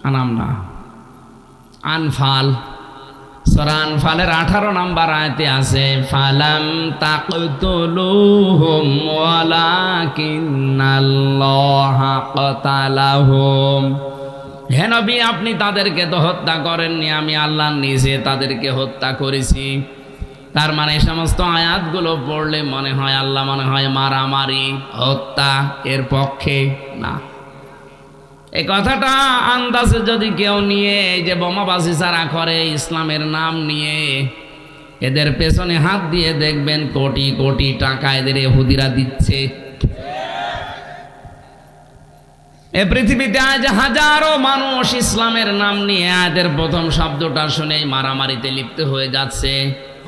Speaker 1: আনাম না, আনফাল। সূরা আনফালের 18 নম্বর আয়াতে আছে, ফালাম তাকতুলুহুম ওয়ালাকিন্নাল্লাহা কাতালাহুম। হে নবী, আপনি তাদেরকে তো হত্যা করেননি, আমি আল্লাহ নিজে তাদেরকে হত্যা করেছি। তার মানে এই সমস্ত আয়াতগুলো পড়লে মনে হয় আল্লাহ মনে হয় মারামারি, হত্যা এর পক্ষে না। এই কথাটা আন্দাজে যদি কেউ নিয়ে যে বোমাবাজি যারা করে ইসলামের নাম নিয়ে, এদের পেছনে হাত দিয়ে দেখবেন কোটি কোটি টাকা এদের ইহুদিরা দিচ্ছে। এ পৃথিবীতে আজ হাজারো মানুষ ইসলামের নাম নিয়ে আয়াতের প্রথম শব্দটা শুনেই মারামারিতে লিপ্ত হয়ে যাচ্ছে,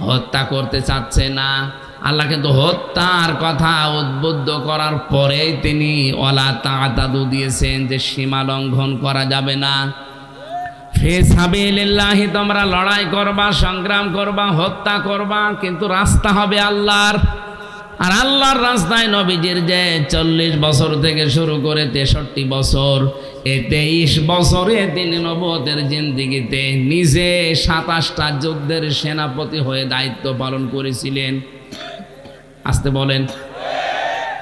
Speaker 1: হত্যা করতে চাচ্ছে না। আল্লাহ কিন্তু হত্যার কথা উদ্বুদ্ধ করার পরেই তিনি ওয়ালা তা'তাদু দিয়েছেন, যে সীমা লঙ্ঘন করা যাবে না। ফি সাবিলিল্লাহি, তোমরা লড়াই করবা, সংগ্রাম করবা, হত্যা করবা, কিন্তু রাস্তা হবে আল্লাহর। আর আল্লাহর রাস্তায় নবীজির যে 40 বছর থেকে শুরু করে 63 বছর, এই 23 বছরে তিনি নবুয়তের জিন্দেগিতে নিজে 27টা যুদ্ধের সেনাপতি হয়ে দায়িত্ব পালন করেছিলেন। আসতে বলেন,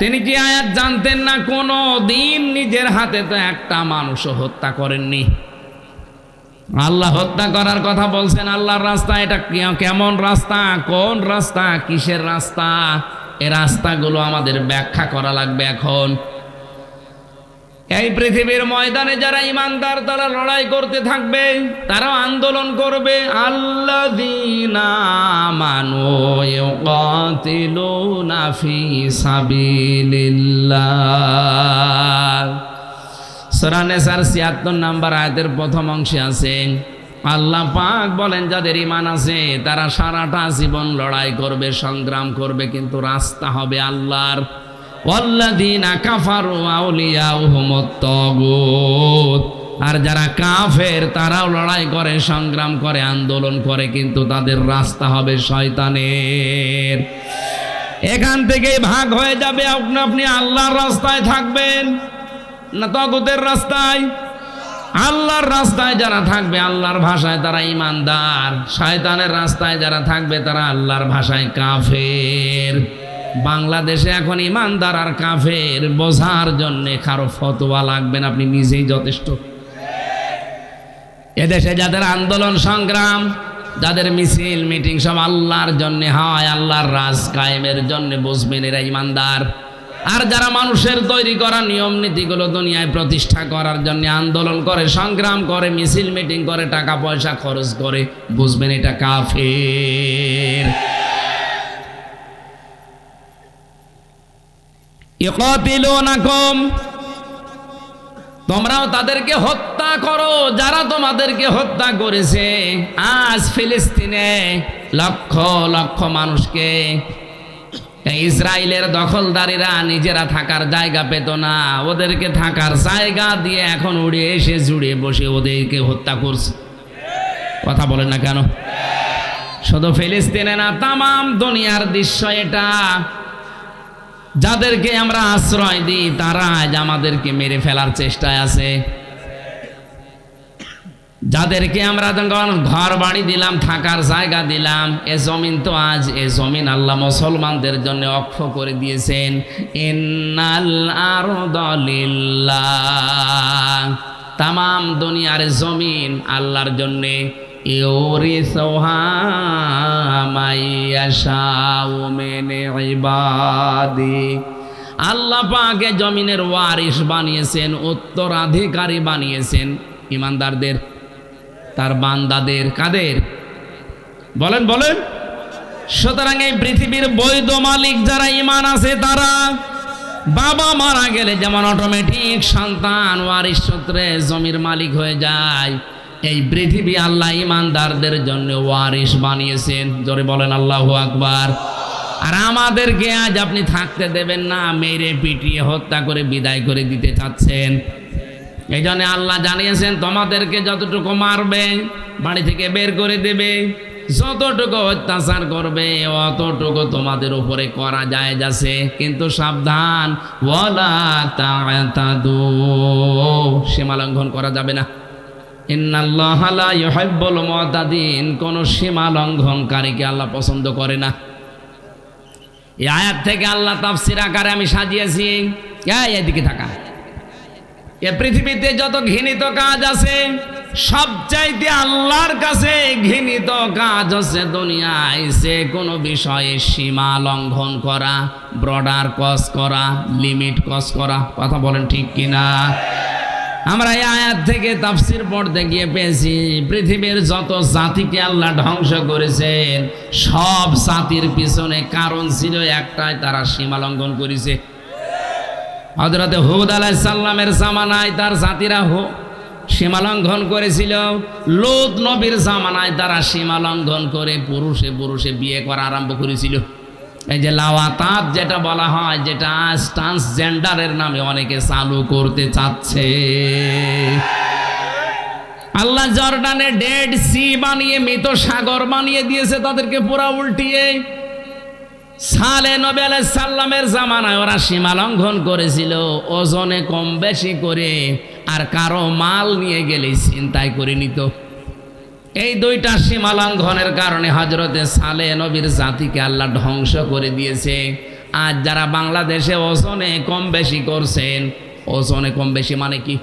Speaker 1: তিনি কি আয়াত জানতেন না? কোনো দিন নিজের হাতে তো একটা মানুষও হত্যা করেননি। আল্লাহ হত্যা করার কথা বলছেন আল্লাহর রাস্তা। এটা কেমন রাস্তা, কোন রাস্তা, কিসের রাস্তা? এই রাস্তাগুলো আমাদের ব্যাখ্যা করা লাগবে এখন। এই পৃথিবীর ময়দানে যারা ইমানদার তারা লড়াই করতে থাকবে, তারাও আন্দোলন করবে। আল্লাযীনা আমানু ইউকাতিলুনা ফি সাবিলিল্লাহ। সূরা নিসার ৭৬ নম্বর আয়াতের প্রথম অংশে আছে আল্লাহ পাক বলেন, যাদের ঈমান আছে তারা সারাটা জীবন লড়াই করবে, সংগ্রাম করবে, কিন্তু রাস্তা হবে আল্লাহর। ওয়াল্লাযীনা কাফারু আউলিয়াউহুমুত তাগুত। আর যারা কাফের তারাও লড়াই করে, সংগ্রাম করে, আন্দোলন করে, কিন্তু তাদের রাস্তা হবে শয়তানের। এখান থেকেই ভাগ হয়ে যাবে, আপনি আল্লাহর রাস্তায় থাকবেন না তাগুতের রাস্তায়। আল্লাহর রাস্তায় যারা থাকবে আল্লাহর ভাষায় তারা ঈমানদার, শয়তানের রাস্তায় যারা থাকবে তারা আল্লাহর ভাষায় কাফের। বাংলাদেশে এখন ঈমানদার আর কাফের বোঝার জন্য কারো ফতোয়া লাগবে না, আপনি নিজেই যথেষ্ট। এদেশে যাদের আন্দোলন সংগ্রাম, যাদের মিছিল মিটিং সব আল্লাহর জন্য হয়, আল্লাহর রাজ কায়েমের জন্য, বুঝবেন এরা ঈমানদার। আর যারা মানুষের তৈরি করা নিয়ম নীতিগুলো দুনিয়ায় প্রতিষ্ঠা করার জন্য আন্দোলন করে, সংগ্রাম করে, মিছিল মিটিং করে, টাকা পয়সা খরচ করে, বুঝবেন এটা কাফের। ইকাতিলুনাকুম, তোমরাও তাদেরকে হত্যা করো যারা তোমাদেরকে হত্যা করেছে। আজ ফিলিস্তিনে লক্ষ লক্ষ মানুষকে ইসরায়েলের দখলদারীরা নিজেরা থাকার জায়গা পেত না, ওদেরকে থাকার জায়গা দিয়ে এখন উড়ে এসে জুড়ে বসে ওদেরকে হত্যা করছে। কথা বলেন না কেন? শুধু ফিলিস্তিনে না, তামাম দুনিয়ার দৃশ্য এটা। যাদেরকে আমরা আশ্রয় দিই তারা আজ আমাদেরকে মেরে ফেলার চেষ্টায় আছে। যাদেরকে আমরা ঘর বাড়ি দিলাম, থাকার জায়গা দিলাম, এ জমিন তো আজ এ জমিন আল্লাহ মুসলমানদের জন্য অক্ষ করে দিয়েছেন। ইন্নাল আরদা লিল্লাহ, তামাম দুনিয়ার জমিন আল্লাহর জন্য। ইউরিসুহা মাইয়াশাউ মিন ইবাদি, আল্লাহ পাক জমিনের ওয়ারিস বানিয়েছেন, উত্তরাধিকারী বানিয়েছেন ইমানদারদের, তার বান্দাদের। কাদের? বলেন বলেন। সুতরাং এই পৃথিবীর বৈধ মালিক যারা ঈমান আছে তারা, বাবা মারা গেলে যেমন অটোমেটিক সন্তান ওয়ারিস সূত্রে জমির মালিক হয়ে যায়, এই পৃথিবী আল্লাহ ঈমানদারদের জন্য ওয়ারিস বানিয়েছেন। জোরে বলেন আল্লাহু আকবার। আর আমাদেরকে আজ আপনি থাকতে দেবেন না, মেরে পিটিয়ে হত্যা করে বিদায় করে দিতে চাচ্ছেন। এই জন্য আল্লাহ জানিয়েছেন তোমাদেরকে যতটুকু মারবে, বাড়ি থেকে বের করে দেবে, যতটুকু অত্যাচার করবে অতটুকু তোমাদের উপরে করা যায় যাচ্ছে, কিন্তু সাবধান, ওয়ালা তা'তাদু, সীমা লঙ্ঘন করা যাবে না। ইন্নাল্লাহা লা ইউহিব্বুল মু'তাদিন, কোন সীমা লঙ্ঘনকারীকে আল্লাহ পছন্দ করে না। এই আয়াত থেকে আল্লাহ তাফসীর আকারে আমি সাজিয়েছি। এদিকে থাকা, এ পৃথিবীতে যত ঘৃণিত কাজ আছে সবচাইতে আল্লাহর কাছে ঘৃণিত কাজ হচ্ছে দুনিয়ায় যে কোনো বিষয়ে সীমা লঙ্ঘন করা, বর্ডার ক্রস করা, লিমিট ক্রস করা। কথা বলেন ঠিক কিনা? আমরা এই আয়াত থেকে তাফসীর পড়তে গিয়ে পেয়েছি পৃথিবীর যত জাতিকে আল্লাহ ধ্বংস করেছেন সব জাতির পিছনে কারণ ছিল একটাই, তারা সীমা লঙ্ঘন করেছে। হযরত হুদ আলাইহিস সালামের জামানায় তার জাতিরা সীমা লঙ্ঘন করেছিল। লূত নবীর জামানায় তারা সীমা লঙ্ঘন করে পুরুষে পুরুষে বিয়ে করা আরম্ভ করেছিল। এই যে লাওয়াতাত যেটা বলা হয়, যেটা আজ ট্রান্সজেন্ডারের নামে অনেকে চালু করতে চাচ্ছে। আল্লাহ জর্ডানে ডেড সি বানিয়ে, মৃত সাগর বানিয়ে দিয়েছে তাদেরকে পুরা উল্টিয়ে। সালে নবী আলাইহিস সালামের জামানায় ওরা সীমা লঙ্ঘন করেছিল ওজনে কম বেশি করে, আর কারো মাল নিয়ে গেলে ছিনতাই করে নিত। এই দুইটা সীমা লঙ্ঘনের কারণে হযরতে সালে নবীর জাতিকে আল্লাহ ধ্বংস করে দিয়েছে। আজ যারা বাংলাদেশে ওজনে কম বেশি করছেন, ওজনে কম বেশি মানে কি?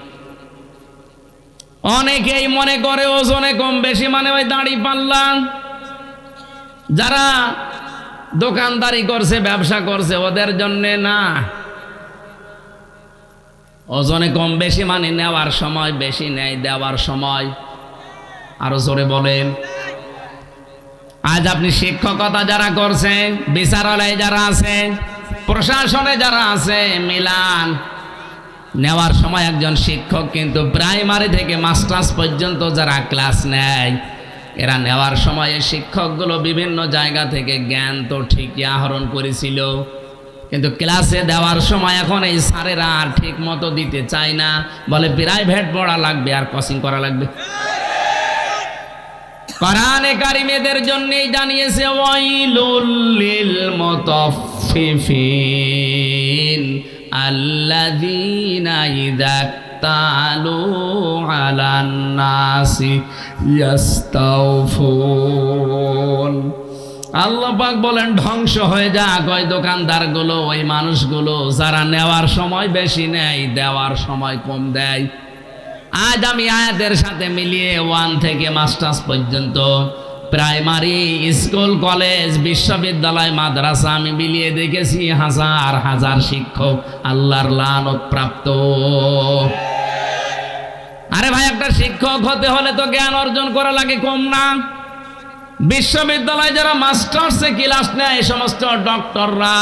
Speaker 1: অনেকেই মনে করে ওজনে কম বেশি মানে ওই দাড়ি পাল্লা। যারা দোকানদারি করছে, ব্যবসা করছে, ওদের জন্য না। ওজনে কম বেশি মানে নেওয়ার সময় বেশি নেয়, দেওয়ার সময় আরো জোরে বলেন। আজ আপনি শিক্ষকতা যারা করছেন, বিচারালয়ে যারা আছে, প্রশাসনে যারা আছে, মিলান নেওয়ার সময় একজন শিক্ষক কিন্তু প্রাইমারি থেকে মাস্টার্স পর্যন্ত যারা ক্লাস নেয়, এরা নেওয়ার সময় এই শিক্ষকগুলো বিভিন্ন জায়গা থেকে জ্ঞান তো ঠিকই আহরণ করেছিল, কিন্তু ক্লাসে দেওয়ার সময় এখন এই স্যারেরা আর ঠিক মতো দিতে চায় না, বলে প্রাইভেট পড়া লাগবে আর কোচিং করা লাগবে। কোরআনে কারিমেদের জন্যই জানিয়েছে ওয়াইলুল লিল মুতাফফিফিন আল্লাযীনা ইযা তালু আলান নাসি ইয়াস্তাউফুন। আল্লাহ পাক বলেন ধ্বংস হয়ে যাক ওই দোকানদারগুলো, ওই মানুষগুলো যারা নেওয়ার সময় বেশি নেয়, দেওয়ার সময় কম দেয়। আজ আমি আয়াতের সাথে মিলিয়ে 1 থেকে মাস্টার্স পর্যন্ত প্রাইমারি স্কুল, কলেজ, বিশ্ববিদ্যালয়, মাদ্রাসা আমি মিলিয়ে দেখেছি হাজার হাজার শিক্ষক আল্লাহর লানত প্রাপ্ত। আরে ভাই, একটা শিক্ষক হতে হলে তো জ্ঞান অর্জন করা লাগে, কম না? বিশ্ববিদ্যালয়ে যারা মাস্টার্সে ক্লাস নেয়, এই সমস্ত ডক্টররা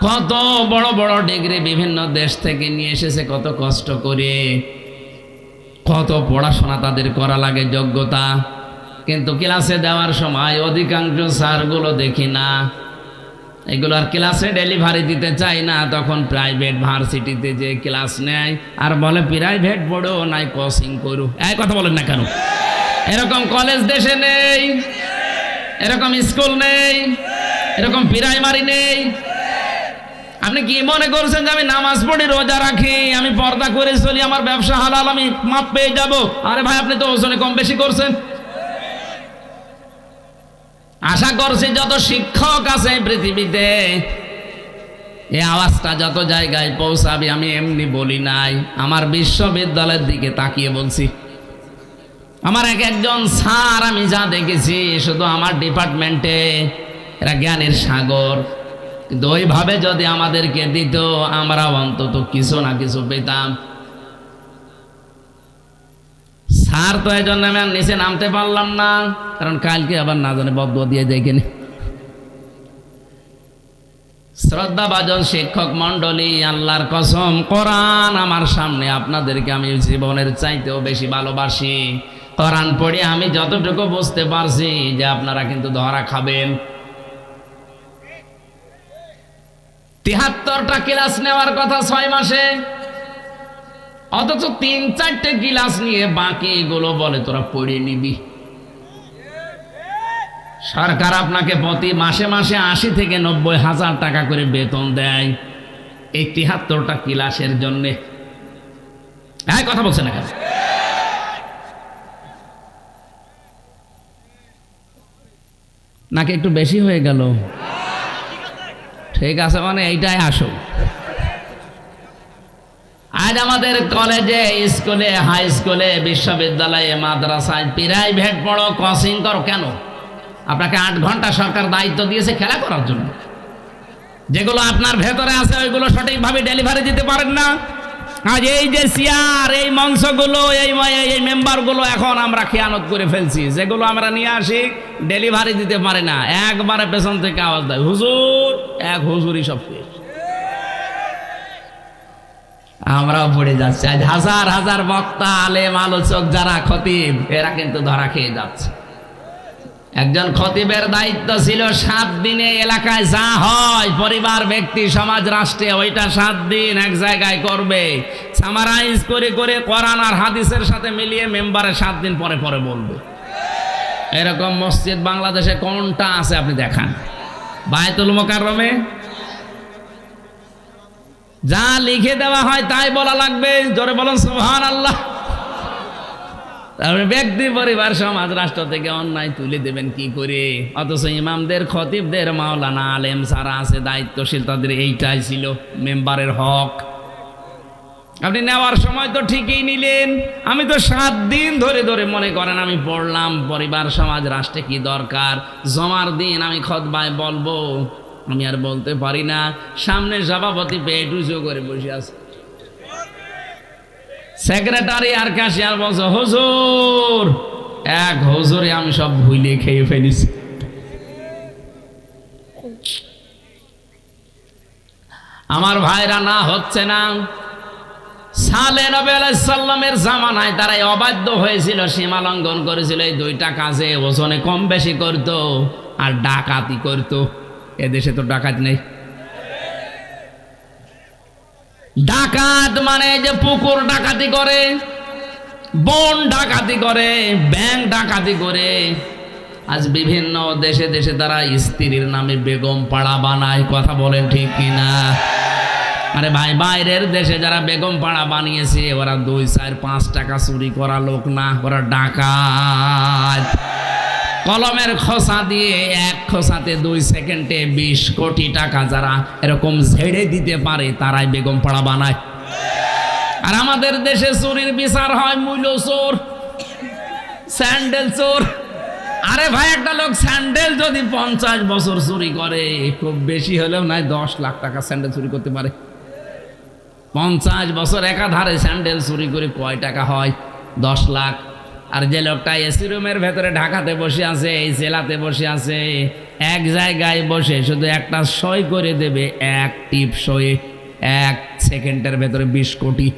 Speaker 1: কত বড় বড় ডিগ্রি বিভিন্ন দেশ থেকে নিয়ে এসেছে, কত কষ্ট করে, কত পড়াশোনা তাদের করা লাগে, যোগ্যতা। কিন্তু ক্লাসে দেওয়ার সময় অধিকাংশ স্যারগুলো দেখি না, এগুলো আর ক্লাসে ডেলিভারি দিতে চাই না, তখন প্রাইভেট ভার্সিটিতে যে ক্লাস নেয় আর বলে প্রাইভেট পড়ো নাই কোচিং করো। এই কথা বলেন না কেন? এরকম কলেজ দেশে নেই, এরকম স্কুল নেই, এরকম প্রাইমারি নেই। আপনি কি মনে করছেন যে আমি নামাজ পড়ি, রোজা রাখি, আমি পর্দা করে চলি, আমার ব্যবসা হালাল, আমি মাপ পেয়ে যাব? আরে ভাই, আপনি তো ওজনে কম বেশি করছেন। আশা করছি যত শিক্ষক আছে পৃথিবীতে, এই আওয়াজটা যত জায়গায় পৌঁছাবে, আমি এমনি বলি নাই, আমার বিশ্ববিদ্যালয়ের দিকে তাকিয়ে বলছি। আমার একজন স্যার আমি যা দেখেছি, শুধু আমার ডিপার্টমেন্টে এরা জ্ঞানের সাগর, কিন্তু ওইভাবে যদি আমাদেরকে দিত, আমরা অন্তত কিছু না কিছু পেতাম। স্যার তো এই জন্য আমি আর নিচে নামতে পারলাম না, কারণ কালকে আবার না জানে বদুয়া দিয়ে যাই কিনে। শ্রদ্ধাভাজন শিক্ষক মন্ডলী, আল্লাহর কসম, কোরআন আমার সামনে, আপনাদেরকে আমি জীবনের চাইতেও বেশি ভালোবাসি। কোরআন পড়ে আমি যতটুকু বুঝতে পারছি যে আপনারা কিন্তু ধরা খাবেন। 73টা ক্লাস নেওয়ার কথা 6 মাসে, অথচ 3-4টে ক্লাস নিয়ে বাকি এগুলো বলে তোরা পড়ে নিবি। সরকার আপনাকে প্রতি মাসে মাসে 80 থেকে 90 হাজার টাকা করে বেতন দেয় এই 73টা ক্লাসের জন্যে। হ্যাঁ, কথা বলছে না কেন? নাকি একটু বেশি হয়ে গেল? ঠিক আছে, মানে এইটাই আসো। আজ আমাদের কলেজে, স্কুলে, হাই স্কুলে, বিশ্ববিদ্যালয়ে, মাদ্রাসায় প্রাইভেট পড়ো, কোচিং করো। কেন? আপনাকে 8 ঘন্টা সরকার দায়িত্ব দিয়েছে খেলা করার জন্য। যেগুলো আপনার ভেতরে আছে ওইগুলো সঠিকভাবে ডেলিভারি দিতে পারেন না। আজ এই যে চেয়ার, এই মঞ্চগুলো, এই মেম্বারগুলো এখন আমরা খেয়ানত করে ফেলছি। যেগুলো আমরা নিয়ে আসি ডেলিভারি দিতে পারে না, একবারে পেছন থেকে আওয়াজ দেয়, হুজুর, এক হুজুরই সব শেষ। আমরাও পড়ে যাচ্ছি। আজ হাজার হাজার বক্তা, আলেম, আলোচক যারা খতিব, এরা কিন্তু ধরা খেয়ে যাচ্ছে। একজন খতিবের দায়িত্ব ছিল 7 দিনে এলাকায় যা হয়, পরিবার, ব্যক্তি, সমাজ, রাষ্ট্রে, ওইটা 7 দিন এক জায়গায় করবে, সামারাইজ করে করে কোরআন আর হাদিসের সাথে মিলিয়ে মেম্বারে 7 দিন পরে পরে বলবে। এরকম মসজিদ বাংলাদেশে কোনটা আছে আপনি দেখান? বায়তুল মুকাররমে যা লিখে দেওয়া হয় তাই বলা লাগবে। জোরে বলুন সুবহানাল্লাহ। তারপরে ব্যক্তি, পরিবার, সমাজ, রাষ্ট্র থেকে অন্যায় তুলে দেবেন কি করে? অথচ ইমামদের, খতিবদের, মাওলানা, আলেম সারা আছে দায়িত্বশীল, তাদের এইটাই ছিল মেম্বারের হক। আপনি নেওয়ার সময় তো ঠিকই নিলেন। আমি তো 7 দিন ধরে ধরে মনে করেন আমি পড়লাম পরিবার, সমাজ, রাষ্ট্রে কি দরকার। জমার দিন আমি খুতবায় বলবো, আমি আর বলতে পারি না। সামনে সভাপতি পেট উঁচু করে বসে আছে, সেক্রেটারি আর ক্যাশিয়ার বলছে হুজুর, এক হুজুরে আমি সব ভুলে খেয়ে ফেলেছি। আমার ভাইরা, না হচ্ছে না। সালেহ নবী আলাইহিস সালামের জামানায় তারাই অবাধ্য হয়েছিল, সীমা লঙ্ঘন করেছিল। এই 2টা কাজে ওজনে কম বেশি করত আর ডাকাতি করত। এদেশে তো ডাকাত নেই। ডাকাত মানে যে পুকুর ডাকাতি করে, বন ডাকাতি করে, ব্যাংক ডাকাতি করে। আজ বিভিন্ন দেশে দেশে তারা স্ত্রীর নামে বেগম পাড়া বানায়। কথা বলেন ঠিক কিনা? আরে ভাই, বাইরের দেশে যারা বেগম পাড়া বানিয়েছে ওরা 2, 4, 5 টাকা চুরি করা লোক না, ওরা ডাকাত। কলমের খোসা দিয়ে 1 খোসাতে 2 সেকেন্ডে 20 কোটি টাকা যারা এরকম ঝেড়ে দিতে পারে তারাই বেগম পাড়া বানায়। আর আমাদের দেশে চুরির বিচার হয় মূল্য চোর, স্যান্ডেল চোর। আরে ভাই, একটা লোক স্যান্ডেল যদি 50 বছর চুরি করে, খুব বেশি হলেও নাই 10 লাখ টাকা স্যান্ডেল চুরি করতে পারে। 50 বছর একাধারে স্যান্ডেল চুরি করে কয় টাকা হয়? 10 লাখ। আর যে লোকটা এসি রুমের ভেতরে ঢাকাতে বসে আছে, এই জেলাতে বসে আছে, এক জায়গায় বসে শুধু একটা সই করে দেবে, 1 টিপ সই 1 সেকেন্ডের ভেতরে 20 কোটি।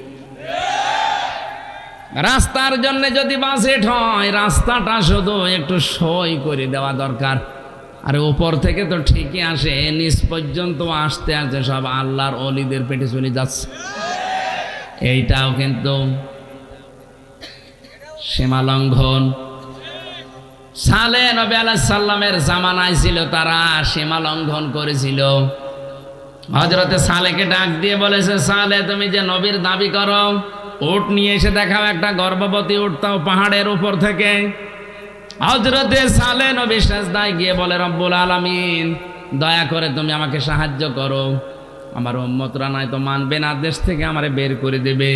Speaker 1: রাস্তার জন্য যদি বাজেট হয়, রাস্তাটা শুধু একটু সই করে দেওয়া দরকার। আর উপর থেকে তো ঠিকই আসে, নিচ পর্যন্ত আসতে আসতে সব আল্লাহর ওলিদের পেটে চলে যাচ্ছে। এইটাও কিন্তু সীমা লঙ্ঘন। সালেহ নবী আলাইহিস সালামের জামানায় ছিল, তারা সীমা লঙ্ঘন করেছিল। হযরতে সালেহকে ডাক দিয়ে বলেছে, সালেহ, তুমি যে নবীর দাবি করো, উট নিয়ে এসে দেখাও, একটা গর্ভবতী উট, তাও পাহাড়ের উপর থেকে। হযরতে সালেহ নবী সিজদায় গিয়ে বলে, রব্বুল আলামিন, দয়া করে তুমি আমাকে সাহায্য করো, আমার উম্মতরা নাই তো মানবে না, দেশ থেকে আমারে বের করে দেবে।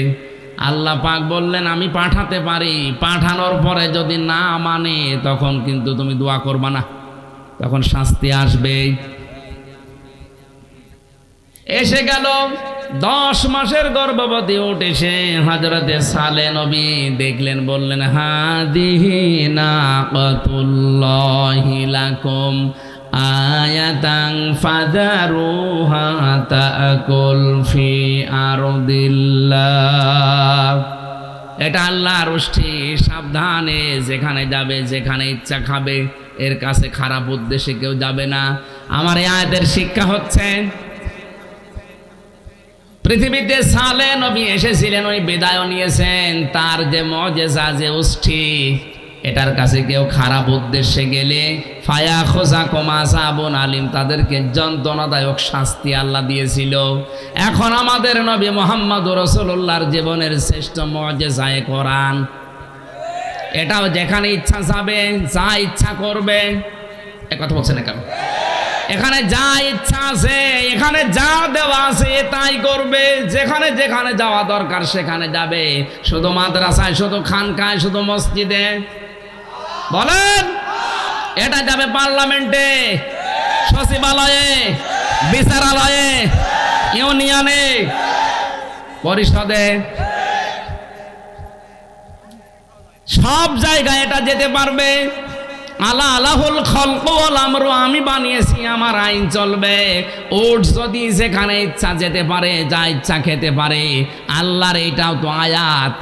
Speaker 1: আল্লাহ পাক বললেন, আমি পাঠাতে পারি, পাঠানোর পরে যদি না মানে তখন কিন্তু তুমি দোয়া করবা না, তখন শাস্তি আসবে। এসে গেল 10 মাসের গর্ভবতী উট এসে হযরতে সালেহ নবী দেখলেন, বললেন, হাদিহি নাকাতুল্লাহি লাকুম আয়াতান ফাযারুহা তাকুল ফি আরদিল্লাহ। এটা আল্লাহর উষ্টি, সাবধানে যেখানে যাবে, যেখানে ইচ্ছা খাবে, এর কাছে খারাপ উদ্দেশ্যে কেউ যাবে না। আমার এই আয়াতের শিক্ষা হচ্ছে, পৃথিবীতে সালেহ নবী এসেছিলেন, ওই বিদায় নিয়েছেন, তার যে মুজিজা, যে উষ্টি, এটার কাছে কেউ খারাপ উদ্দেশ্যে গেলে ফায়াখুযাকুম আযাবুন আলীম, তাদেরকে যন্ত্রণাদায়ক শাস্তি আল্লাহ দিয়েছিল। এখন আমাদের নবী মুহাম্মদুর রাসূলুল্লাহর জীবনের শ্রেষ্ঠ মুজিজা কোরআন, এটাও যেখানে ইচ্ছা যাবে, যা ইচ্ছা করবে। এ কথা বলছেন না কেন? এখানে যা ইচ্ছা আছে, এখানে যা দেওয়া আছে তাই করবে, যেখানে যেখানে যাওয়া দরকার সেখানে যাবে। শুধু মাদ্রাসায়, শুধু খানকায়, শুধু মসজিদে বলেন, এটা যাবে পার্লামেন্টে, সচিবালয়ে, বিচারালয়ে, ইউনিয়নে, পরিষদে, সব জায়গায় এটা যেতে পারবে। আলা আলাহুল খলকু ওয়াল আমরু, আমি বানিয়েছি, আমার আইন চলবে। উট যদি যেখানে ইচ্ছা যেতে পারে, যা ইচ্ছা খেতে পারে, আল্লাহর এটাও তো আয়াত।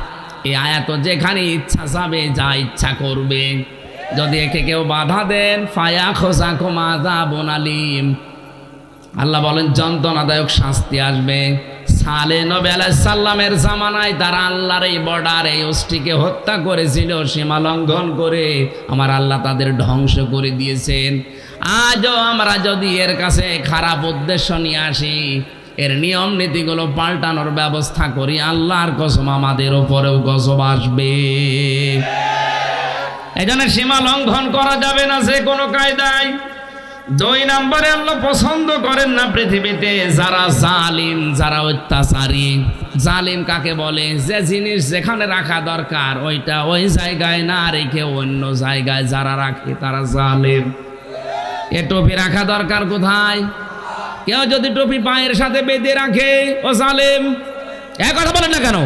Speaker 1: এই আয়াত যেখানে ইচ্ছা যাবে, যা ইচ্ছা করবে। যদি একে কেউ বাধা দেন, ফায়াখুযাকুম আযাবুন আলীম, আল্লাহ বলেন যন্ত্রণাদায়ক শাস্তি আসবে। সালেহ নবী আলাইহিস সালামের জামানায় তারা আল্লাহর এই বর্ডার, এই উষ্টিকে হত্যা করেছিল, সীমা লঙ্ঘন করে। আমার আল্লাহ তাদের ধ্বংস করে দিয়েছেন। আজও আমরা যদি এর কাছে খারাপ উদ্দেশ্য নিয়ে আসি, এর নিয়ম নীতিগুলো পাল্টানোর ব্যবস্থা করি, আল্লাহর কসম আমাদের উপরেও গজব আসবে। এজন্য সীমা লঙ্ঘন করা যাবে না যে কোনো কায়দায়। 2 নম্বরে আল্লাহ পছন্দ করেন না পৃথিবীতে যারা জালিম, যারা অত্যাচারী। জালিম কাকে বলে? যে জিনিস যেখানে রাখা দরকার ওইটা ওই জায়গায় না রেখে অন্য জায়গায় যারা রাখে তারা জালিম। এ টুপি রাখা দরকার কোথায়? কেউ যদি টুপি পায়ের সাথে বেঁধে রাখে ও জালিম। এক কথা বলেন না কেন?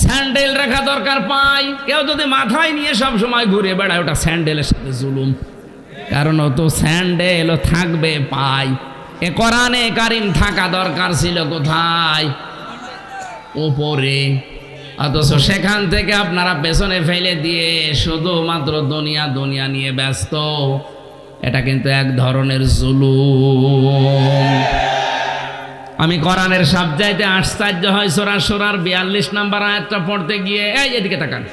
Speaker 1: স্যান্ডেল রাখা দরকার পায়, কেউ যদি মাথায় নিয়ে সব সময় ঘুরে বেড়ায় ওটা স্যান্ডেলের সাথে জুলুম। কারণ ও তো স্যান্ডেল থাকবে পায়। এ কোরআনে কারিম থাকা দরকার ছিল কোথায়? উপরে। অথচ সেখান থেকে আপনারা পেছনে ফেলে দিয়ে শুধুমাত্র দুনিয়া দুনিয়া নিয়ে ব্যস্ত। এটা কিন্তু এক ধরনের জুলুম। আমি কোরআনের সবচাইতে আশ্চর্য হয় সূরা শুরার 42 নম্বর আয়াতটা পড়তে গিয়ে, এই এদিকে তাকান।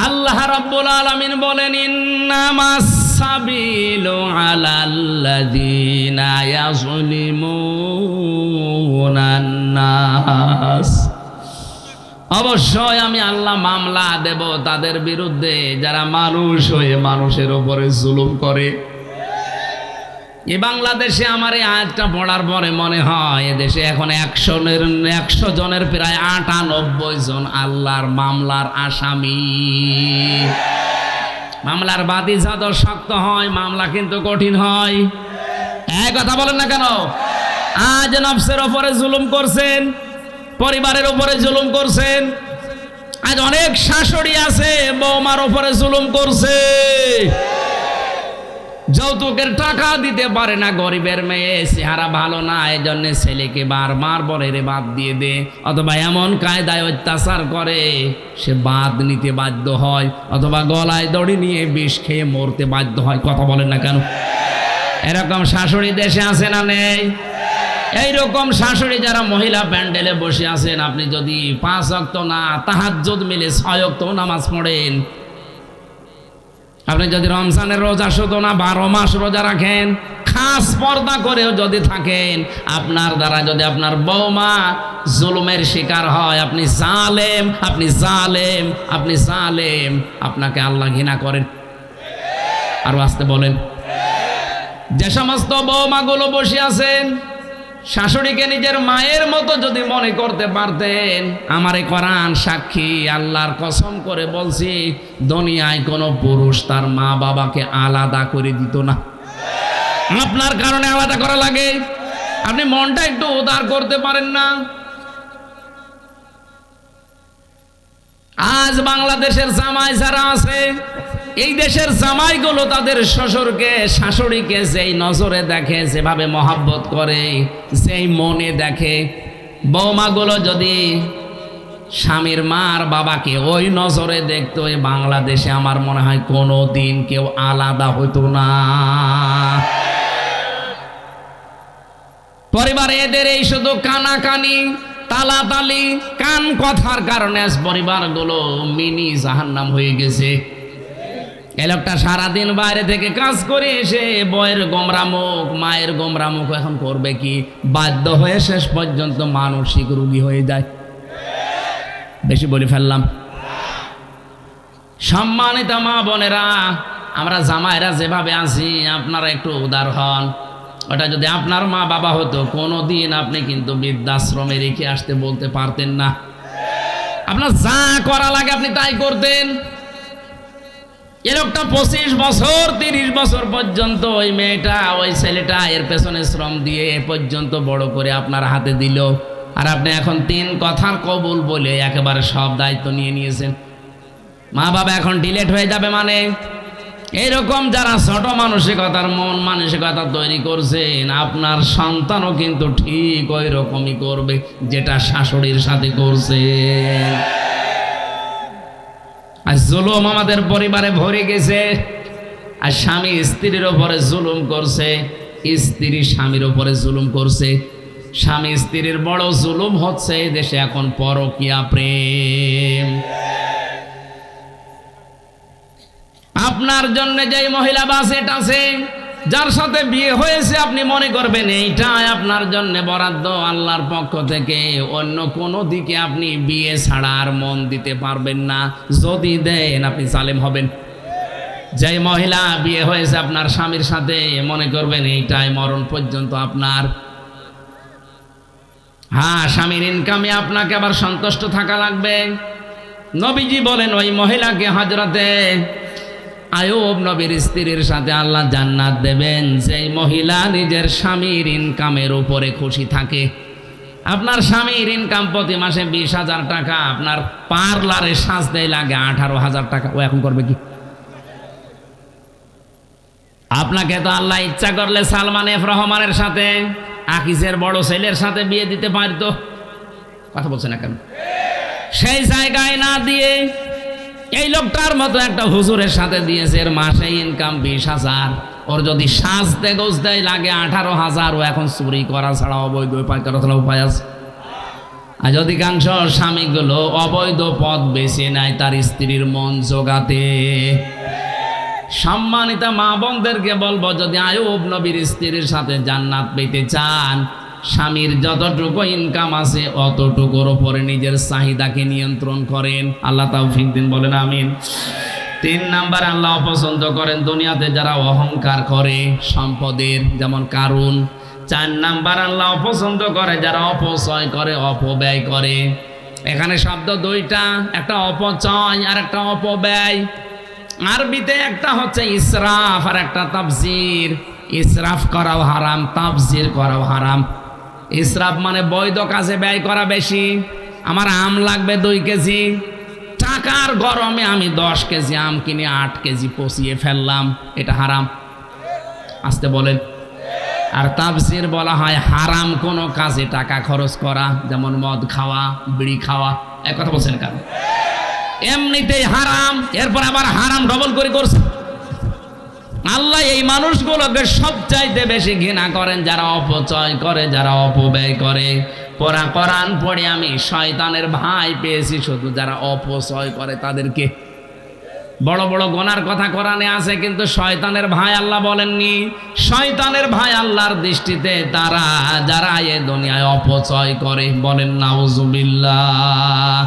Speaker 1: আল্লাহ রাব্বুল আলামিন বলেন, ইন্নামাস সাবিলু আলাল্লাযিনা ইয়াযলিমুনান নাস। অবশ্যই আমি আল্লাহ মামলা দেব তাদের বিরুদ্ধে যারা মানুষ হয়ে মানুষের উপরে জুলুম করে। এই বাংলাদেশে আমার এই আয়াতটা পড়ার পরে মনে হয় এদেশে এখন 100 জনের প্রায় 98 জন আল্লাহর মামলার আসামি। মামলার বাদী যত শক্ত হয় মামলা কিন্তু কঠিন হয়। এক কথা বলেন না কেন? আজ নফসের উপরে জুলুম করছেন, পরিবারের উপরে জুলুম করছেন। আজ অনেক শাশুড়ি আছে বৌমার উপরে জুলুম করছে। যৌতুকের টাকা দিতে পারে না, গরিবের মেয়ে, চেহারা ভালো না, এই জন্য ছেলেকে বারবার বলে রে বাদ দিয়ে দে, অথবা এমন কায়দায় অত্যাচার করে সে বাদ নিতে বাধ্য হয়, অথবা গলায় দড়ি নিয়ে বিষ খেয়ে মরতে বাধ্য হয়। কথা বলেন না কেন? এরকম শাশুড়ি দেশে আছে না নেই? এইরকম শাশুড়ি যারা মহিলা প্যান্ডেলে বসে আছেন, আপনি যদি 5 ওয়াক্ত না তাহাজ্জুদ মিলে 6 ওয়াক্ত নামাজ পড়েন, আপনি যদি রমজানের রোজা শুধু না 12 মাস রোজা রাখেন, খাস পর্দা করেও যদি থাকেন, আপনার দ্বারা যদি আপনার বৌমা জুলুমের শিকার হয়, আপনি জালেম, আপনি জালেম, আপনি জালেম। আপনাকে আল্লাহ ঘৃণা করেন। আরো আসতে বলেন। যে সমস্ত বৌমাগুলো বসে আছেন, শাশুড়িকে নিজের মায়ের মতো যদি মনে করতে পারতেন, আমার এই কোরআন সাক্ষী, আল্লাহর কসম করে বলছি, দুনিয়ায় কোনো পুরুষ তার মা বাবাকে আলাদা করে দিত না। আপনার কারণে আলাদা করা লাগে। আপনি মনটা একটু উদার করতে পারেন না? আজ বাংলাদেশের জামাই যারা আছে, এই দেশের জামাইগুলো তাদের শ্বশুরকে শাশুড়িকে যেই নজরে দেখে, যেভাবে মহাব্বত করে, যেই মনে দেখে, বৌমাগুলো যদি স্বামীর মার বাবাকে ওই নজরে দেখতো, এই বাংলাদেশে আমার মনে হয় কোনো দিন কেউ আলাদা হতো না। পরিবারে এদের এই শুধু কানাকানি, তালাতালি, কান কথার কারণে আজ পরিবারগুলো মিনি জাহান্নাম হয়ে গেছে। এই লোকটা সারাদিন বাইরে থেকে কাজ করে এসে বয়ের গোমরা মুখ, মায়ের গোমরা মুখ এখন করবে কি? বাধ্য হয়ে শেষ পর্যন্ত মানসিক রোগী হয়ে যায়। বেশি বলে ফেললাম? সম্মানিত মা বোনেরা, আমরা জামাইরা যেভাবে আছি, আপনারা একটু উদার হন। ওটা যদি আপনার মা বাবা হতো, কোনোদিন আপনি কিন্তু বৃদ্ধাশ্রমে রেখে আসতে বলতে পারতেন না। আপনার যা করা লাগে আপনি তাই করতেন। এ লোকটা 25 বছর 30 বছর পর্যন্ত ওই মেয়েটা, ওই ছেলেটা এর পেছনে শ্রম দিয়ে এ পর্যন্ত বড় করে আপনার হাতে দিল, আর আপনি এখন 3 কথার কবুল বলে একেবারে সব দায়িত্ব নিয়ে নিয়েছেন। মা বাবা এখন ডিলেট হয়ে যাবে মানে? এইরকম যারা ছোট মানসিকতার মন মানসিকতা তৈরি করছেন, আপনার সন্তানও কিন্তু ঠিক ওই রকমই করবে যেটা শাশুড়ির সাথে করছে। আর জুলুম আমাদের পরিবারে ভরে গেছে। আর স্বামী স্ত্রীর ওপরে জুলুম করছে, স্ত্রী স্বামীর ওপরে জুলুম করছে। স্বামী স্ত্রীর বড় জুলুম হচ্ছে এই দেশে এখন পরকীয়া প্রেম। আপনার জন্য যেই মহিলা বাসেট আছে, যার সাথে বিয়ে হয়েছে, আপনি মনে করবেন এইটাই আপনার জন্য বরাদ্দ আল্লাহর পক্ষ থেকে, অন্য কোনো দিকে আপনি বিয়ে ছাড়া আর মন দিতে পারবেন না। যদি দেন আপনি জালেম হবেন। যেই মহিলা বিয়ে হয়েছে আপনার স্বামীর সাথে, মনে করবেন এইটাই মরণ পর্যন্ত আপনার। হ্যাঁ, স্বামীর ইনকামে আপনাকে আবার সন্তুষ্ট থাকা লাগবে। নবীজি বলেন ওই মহিলাকে, হযরতে আইয়ুব নবীর স্ত্রীর সাথে আল্লাহ জান্নাত দেবেন যেই মহিলা নিজের স্বামীর ইনকামের উপরে খুশি থাকে। আপনার স্বামীর ইনকাম প্রতি মাসে 20,000 টাকা, আপনার পার্লারে সাজতে লাগে 18,000 টাকা, ও এখন করবে কি? আপনাকে তো আল্লাহ ইচ্ছা করলে সালমান এফ রহমানের সাথে, আকিজের বড় ছেলের সাথে বিয়ে দিতে পারতো। কথা বলছে না কেন? সেই জায়গায় না দিয়ে এই লোকটার মতো একটা হুজুরের সাথে দিয়েছে, এর মাসে ইনকাম 20,000, ওর যদি সাজতে গোজতে লাগে 18,000, ও এখন চুরি করা ছাড়া অবৈধ উপায় করার উপায় আছে? আর অধিকাংশ স্বামীগুলো অবৈধ পথ বেছে নেয় তার স্ত্রীর মন জোগাতে। সম্মানিত মা বোনদেরকে বলবো, যদি আইয়ুব নবীর স্ত্রীর সাথে জান্নাত পেতে চান, স্বামীর যতটুকু ইনকাম আছে অতটুকুর উপরে নিজের চাহিদাকে নিয়ন্ত্রণ করেন। আল্লাহ তাওফিক দিন, বলেন আমিন। 3 নাম্বার, আল্লাহ অপছন্দ করেন দুনিয়াতে যারা অহংকার করে সম্পদের, যেমন কারুন। 4 নাম্বার, আল্লাহ অপছন্দ করে যারা অপচয় করে, অপব্যয় করে। এখানে শব্দ দুইটা, একটা অপচয় আর একটা অপব্যয়। আরবিতে একটা হচ্ছে ইসরাফ আর একটা তাবজির। ইসরাফ করাও হারাম, তাবজির করাও হারাম। ইসরাফ মানে বৈধ কাজে ব্যয় করা বেশি। আমার আম লাগবে 2 কেজি, টাকার গরমে আমি 10 কেজি আম কিনে 8 কেজি পচিয়ে ফেললাম, এটা হারাম। আসতে বলেন। আর তাবজির বলা হয় হারাম কোনো কাজে টাকা খরচ করা, যেমন মদ খাওয়া, বিড়ি খাওয়া। এক কথা বলছেন কেন? এমনিতেই হারাম, এরপর আবার হারাম ডবল করে করছে। আল্লাহ এই মানুষগুলোকে সবচাইতে বেশি ঘৃণা করেন যারা অপচয় করে, যারা অপব্যয় করে। পড়া কোরআন পড়ে আমি শয়তানের ভাই পেয়েছি শুধু যারা অপচয় করে তাদেরকে। বড় বড় গুনার কথা কোরআনে আছে, কিন্তু শয়তানের ভাই আল্লাহ বলেননি। শয়তানের ভাই আল্লাহর দৃষ্টিতে তারা যারা এ দুনিয়ায় অপচয় করে। বলেন নাউজুবিল্লাহ।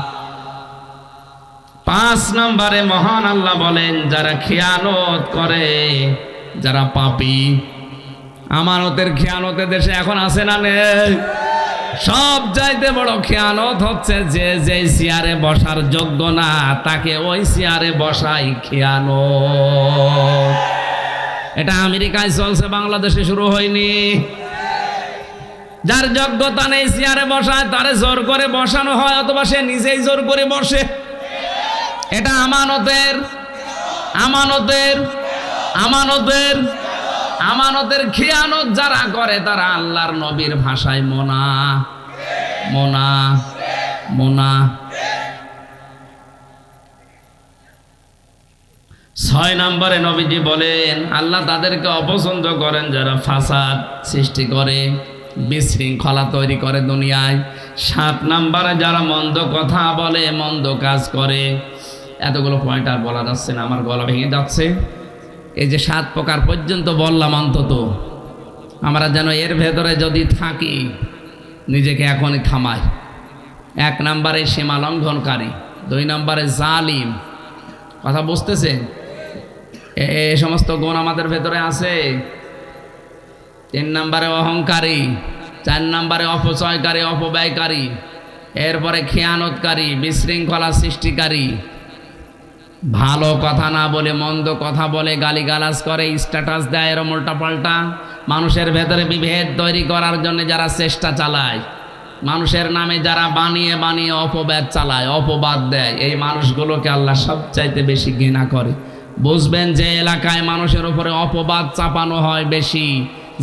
Speaker 1: 5 নম্বরে মহান আল্লাহ বলেন যারা খেয়ানত করে, যারা পাপী। আমানতের খেয়ানতে দেশে এখন আছে না নেই? সব চাইতে বড় খেয়ানত হচ্ছে যে চেয়ারে বসার যোগ্য না তাকে ওই চেয়ারে বসাই খেয়ানত। এটা আমেরিকায় চলছে, বাংলাদেশে শুরু হয়নি। যার যোগ্যতা নেই চেয়ারে বসায় তারে জোর করে বসানো হয়, অথবা সে নিজেই জোর করে বসে। এটা আমানতের আমানতের আমানতের আমানতের খেয়ানত যারা করে তারা আল্লাহর নবীর ভাষায় মোনা মোনা মোনা। 6 নম্বরে নবীজি বলেন আল্লাহ তাদেরকে অপছন্দ করেন যারা ফাসাদ সৃষ্টি করে, বিশৃঙ্খলা তৈরি করে দুনিয়ায়। 7 নম্বরে যারা মন্দ কথা বলে, মন্দ কাজ করে। এতগুলো পয়েন্ট আর বলা যাচ্ছে না, আমার গলা ভেঙে যাচ্ছে। এই যে 7 প্রকার পর্যন্ত বললাম, অন্তত আমরা যেন এর ভেতরে যদি থাকি নিজেকে এখনই থামাই। 1 নম্বরে সীমা লঙ্ঘনকারী, 2 নম্বরে জালিম। কথা বুঝতেছেন? এই সমস্ত গুণ আমাদের ভেতরে আছে। 3 নম্বরে অহংকারী, 4 নম্বরে অপচয়কারী, অপব্যয়কারী, এরপরে খেয়ানতকারী, বিশৃঙ্খলা সৃষ্টিকারী, ভালো কথা না বলে মন্দ কথা বলে, গালিগালাজ করে, স্ট্যাটাস দেয়, এরম উল্টা পাল্টা। মানুষের ভেতরে বিভেদ তৈরি করার জন্য যারা চেষ্টা চালায়, মানুষের নামে যারা বানিয়ে বানিয়ে অপবাদ চালায়, অপবাদ দেয়, এই মানুষগুলোকে আল্লাহ সবচাইতে বেশি ঘৃণা করে। বুঝবেন যে এলাকায় মানুষের উপরে অপবাদ চাপানো হয় বেশি,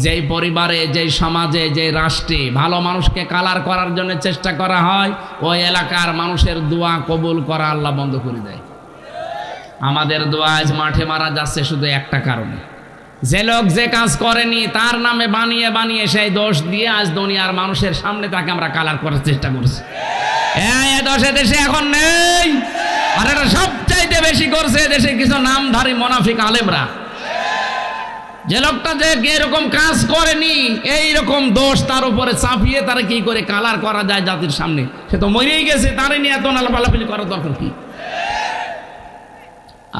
Speaker 1: যেই পরিবারে, যেই সমাজে, যেই রাষ্ট্রে ভালো মানুষকে কালার করার জন্য চেষ্টা করা হয়, ওই এলাকার মানুষের দোয়া কবুল করা আল্লাহ বন্ধ করে দেয়। আমাদের দোয়া আজ মাঠে মারা যাচ্ছে শুধু একটা কারণে, যে লোক যে কাজ করেনি তার নামে বানিয়ে বানিয়ে সেই দোষ দিয়ে আজ দুনিয়ার মানুষের সামনে তাকে আমরা কালার করার চেষ্টা করছি। এই দোষে দেশে এখন নেই, আর এটা সবচাইতে সবচাইতে বেশি করছে দেশের কিছু নামধারী মুনাফিক আলেমরা। যে লোকটা যে এরকম কাজ করেনি, এইরকম দোষ তার উপরে চাপিয়ে তারা কি করে কালার করা যায় জাতির সামনে, সে তো মরেই গেছে, তারে নিয়ে এত নালাপালাপিলি করার দরকার কি?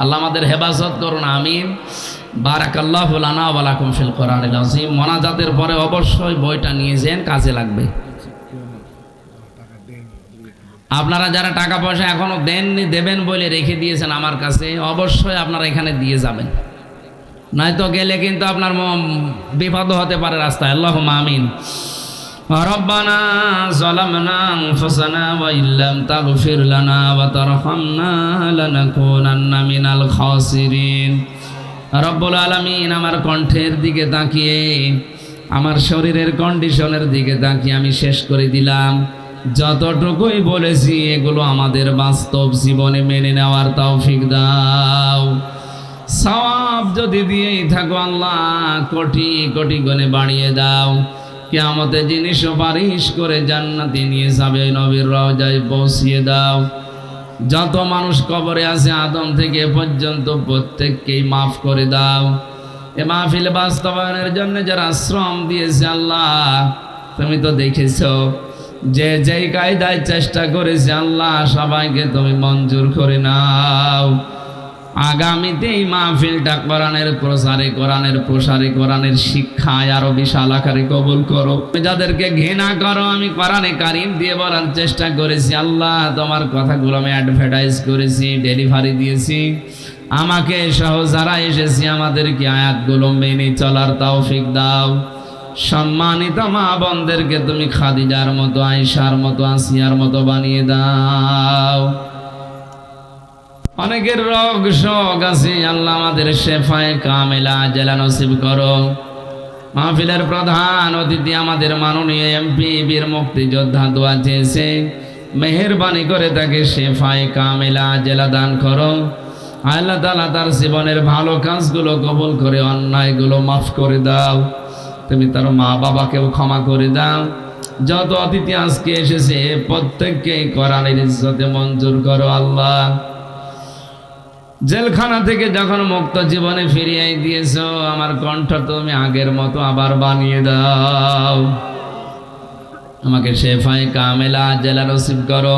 Speaker 1: আল্লাহ আমাদের হেফাজত করুন, আমিন। বারাকাল্লাহু লানা ওয়া লাকুম ফিল কোরআনিল আযীম। মোনাজাতের পরে অবশ্যই বইটা নিয়ে যান, কাজে লাগবে। আপনারা যারা টাকা পয়সা এখনো দেননি, দেবেন বলে রেখে দিয়েছেন আমার কাছে, অবশ্যই আপনারা এখানে দিয়ে যাবেন, নয়তো গেলে কিন্তু আপনার বিপদ হতে পারে রাস্তায়। আল্লাহুম্মা আমিন। রব্বানা যালামনা আনফুসানা ওয়া ইল্লাম তাগফির লানা ওয়া তারহামনা লানাকুনান্না মিনাল খাসিরিন। রব্বুল আলামিন, আমার কণ্ঠের দিকে তাকিয়ে, আমার শরীরের কন্ডিশনের দিকে তাকিয়ে আমি শেষ করে দিলাম। যতটুকুই বলেছি এগুলো আমাদের বাস্তব জীবনে মেনে নেওয়ার তৌফিক দাও। সওয়াব যদি দিয়েই থাকো আল্লাহ, কোটি কোটি গুণে বাড়িয়ে দাও। কিয়ামতে যিনি সুপারিশ করে জান্নাতে নিয়ে যাবে নবীর রওজায় পৌঁছিয়ে দাও। যত মানুষ কবরে আছে আদম থেকে পর্যন্ত প্রত্যেককেই মাফ করে দাও। এ মাহফিল বাস্তবায়নের জন্য যারা শ্রম দিয়েছে আল্লাহ, তুমি তো দেখেছো যে যেই কায়দায় চেষ্টা করেছে আল্লাহ, সবাইকে তুমি মঞ্জুর করে নাও। আগামীতে এই মাহফিলটা কোরআনের প্রসারে, কোরআনের প্রসারে, কোরআনের শিক্ষায় আরো বিশাল আকারে কবুল করো। যাদেরকে ঘৃণা করো, আমি কোরআনে কারিম দিয়ে বলার চেষ্টা করেছি আল্লাহ, তোমার কথাগুলো আমি অ্যাডভার্টাইজ করেছি, ডেলিভারি দিয়েছি। আমাকে সহ যারা এসেছি আমাদেরকে আয়াতগুলো মেনে চলার তৌফিক দাও। সম্মানিত মা বোনদেরকে তুমি খাদিজার মতো, আয়েশার মতো, আসিয়ার মতো বানিয়ে দাও। অনেকের রোগ শোক আছে আল্লাহ, আমাদের শেফায়ে কামেলা আজেলা নসিব করো। মাহফিলের প্রধান অতিথি আমাদের মাননীয় এমপি বীর মুক্তিযোদ্ধা দোয়া চেয়েছে, মেহেরবানি করে তাকে শেফায়ে কামেলা আজেলা দান করো। আল্লাহ তাআলা তার জীবনের ভালো কাজগুলো কবুল করে, অন্যায়গুলো মাফ করে দাও। তুমি তার মা বাবাকেও ক্ষমা করে দাও। যত অতিথি আজকে এসেছে প্রত্যেককে কোরআনের ইজ্জতে মঞ্জুর করো আল্লাহ। জেলখানা থেকে যখন মুক্ত জীবনে ফিরিয়ে দিয়েছো, আমার কণ্ঠ তুমি আগের মতো আবার বানিয়ে দাও। আমাকে শেফায়ে কামেলা আজেলা নসিব করো।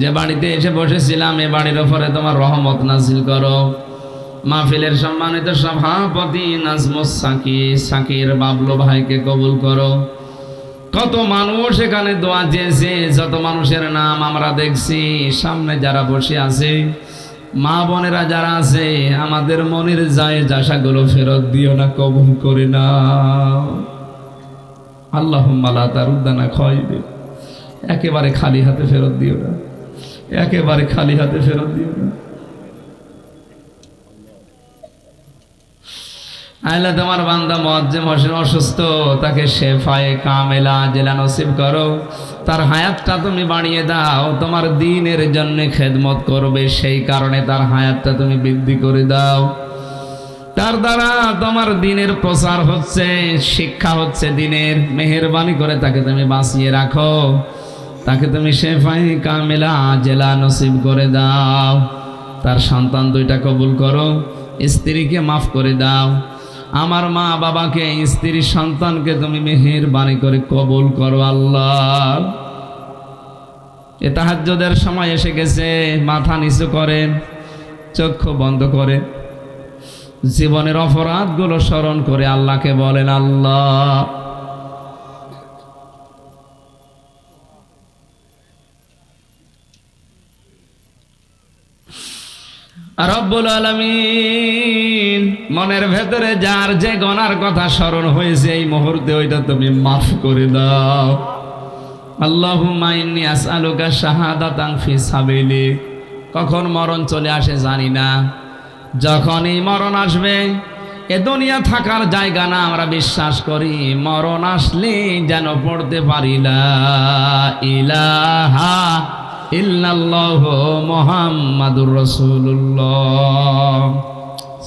Speaker 1: যে বাড়িতে এসে বসেছিলাম এ বাড়ির ওপরে তোমার রহমত নাজিল করো। মাহফিলের সম্মানিত সভাপতি নাজমুস সাকির বাবলু ভাইকে কবুল করো। কত মানুষ এখানে দোয়া চেয়েছে, যত মানুষের নাম আমরা দেখছি, সামনে যারা বসে আছে, মা বোনেরা যারা আছে, আমাদের মনের জায়েজ আশাগুলো ফেরত দিও না, কবুল করে নাও। আল্লাহুম্মা লা তারুদ্দানা খায়বে, একেবারে খালি হাতে ফেরত দিও না, একেবারে খালি হাতে ফেরত দিও না। আল্লাহ তোমার বান্দা মুআজ্জিম হোসেন অসুস্থ, তাকে শেফায়ে কামেলা আজেলা নসিব করো। তার হায়াতটা তুমি বাড়িয়ে দাও, তোমার দ্বীনের জন্য খেদমত করবে, সেই কারণে তার হায়াতটা তুমি বৃদ্ধি করে দাও। তার দ্বারা তোমার দ্বীনের প্রচার হচ্ছে, শিক্ষা হচ্ছে দ্বীনের, মেহেরবানি করে তাকে তুমি বাঁচিয়ে রাখো। তাকে তুমি শেফায়ে কামেলা আজেলা নসিব করে দাও। তার সন্তান দুইটা কবুল করো, স্ত্রীকে মাফ করে দাও। আমার মা বাবাকে, স্ত্রী সন্তানকে তুমি মেহেরবানি করে কবুল করো আল্লাহ। এ তাহাজ্জুদের সময় এসে গেছে, মাথা নিচু করেন, চক্ষু বন্ধ করে জীবনের অপরাধগুলো স্মরণ করে আল্লাহকে বলেন, আল্লাহ রব্বুল আলামিন, মনের ভেতরে যার যে গুনার কথা স্মরণ হয়েছে এই মুহূর্তে ওইটা তুমি মাফ করে দাও। আল্লাহুম্মা ইন্নী আসআলুকা শাহাদাতান ফি সাবিলিক। কখন মরণ চলে আসে জানি না, যখনই মরণ আসবে এ দুনিয়া থাকার জায়গা না, আমরা বিশ্বাস করি মরণ আসলে যেন পড়তে পারি লা ইলাহা ইল্লাল্লাহু মুহাম্মাদুর রাসূলুল্লাহ।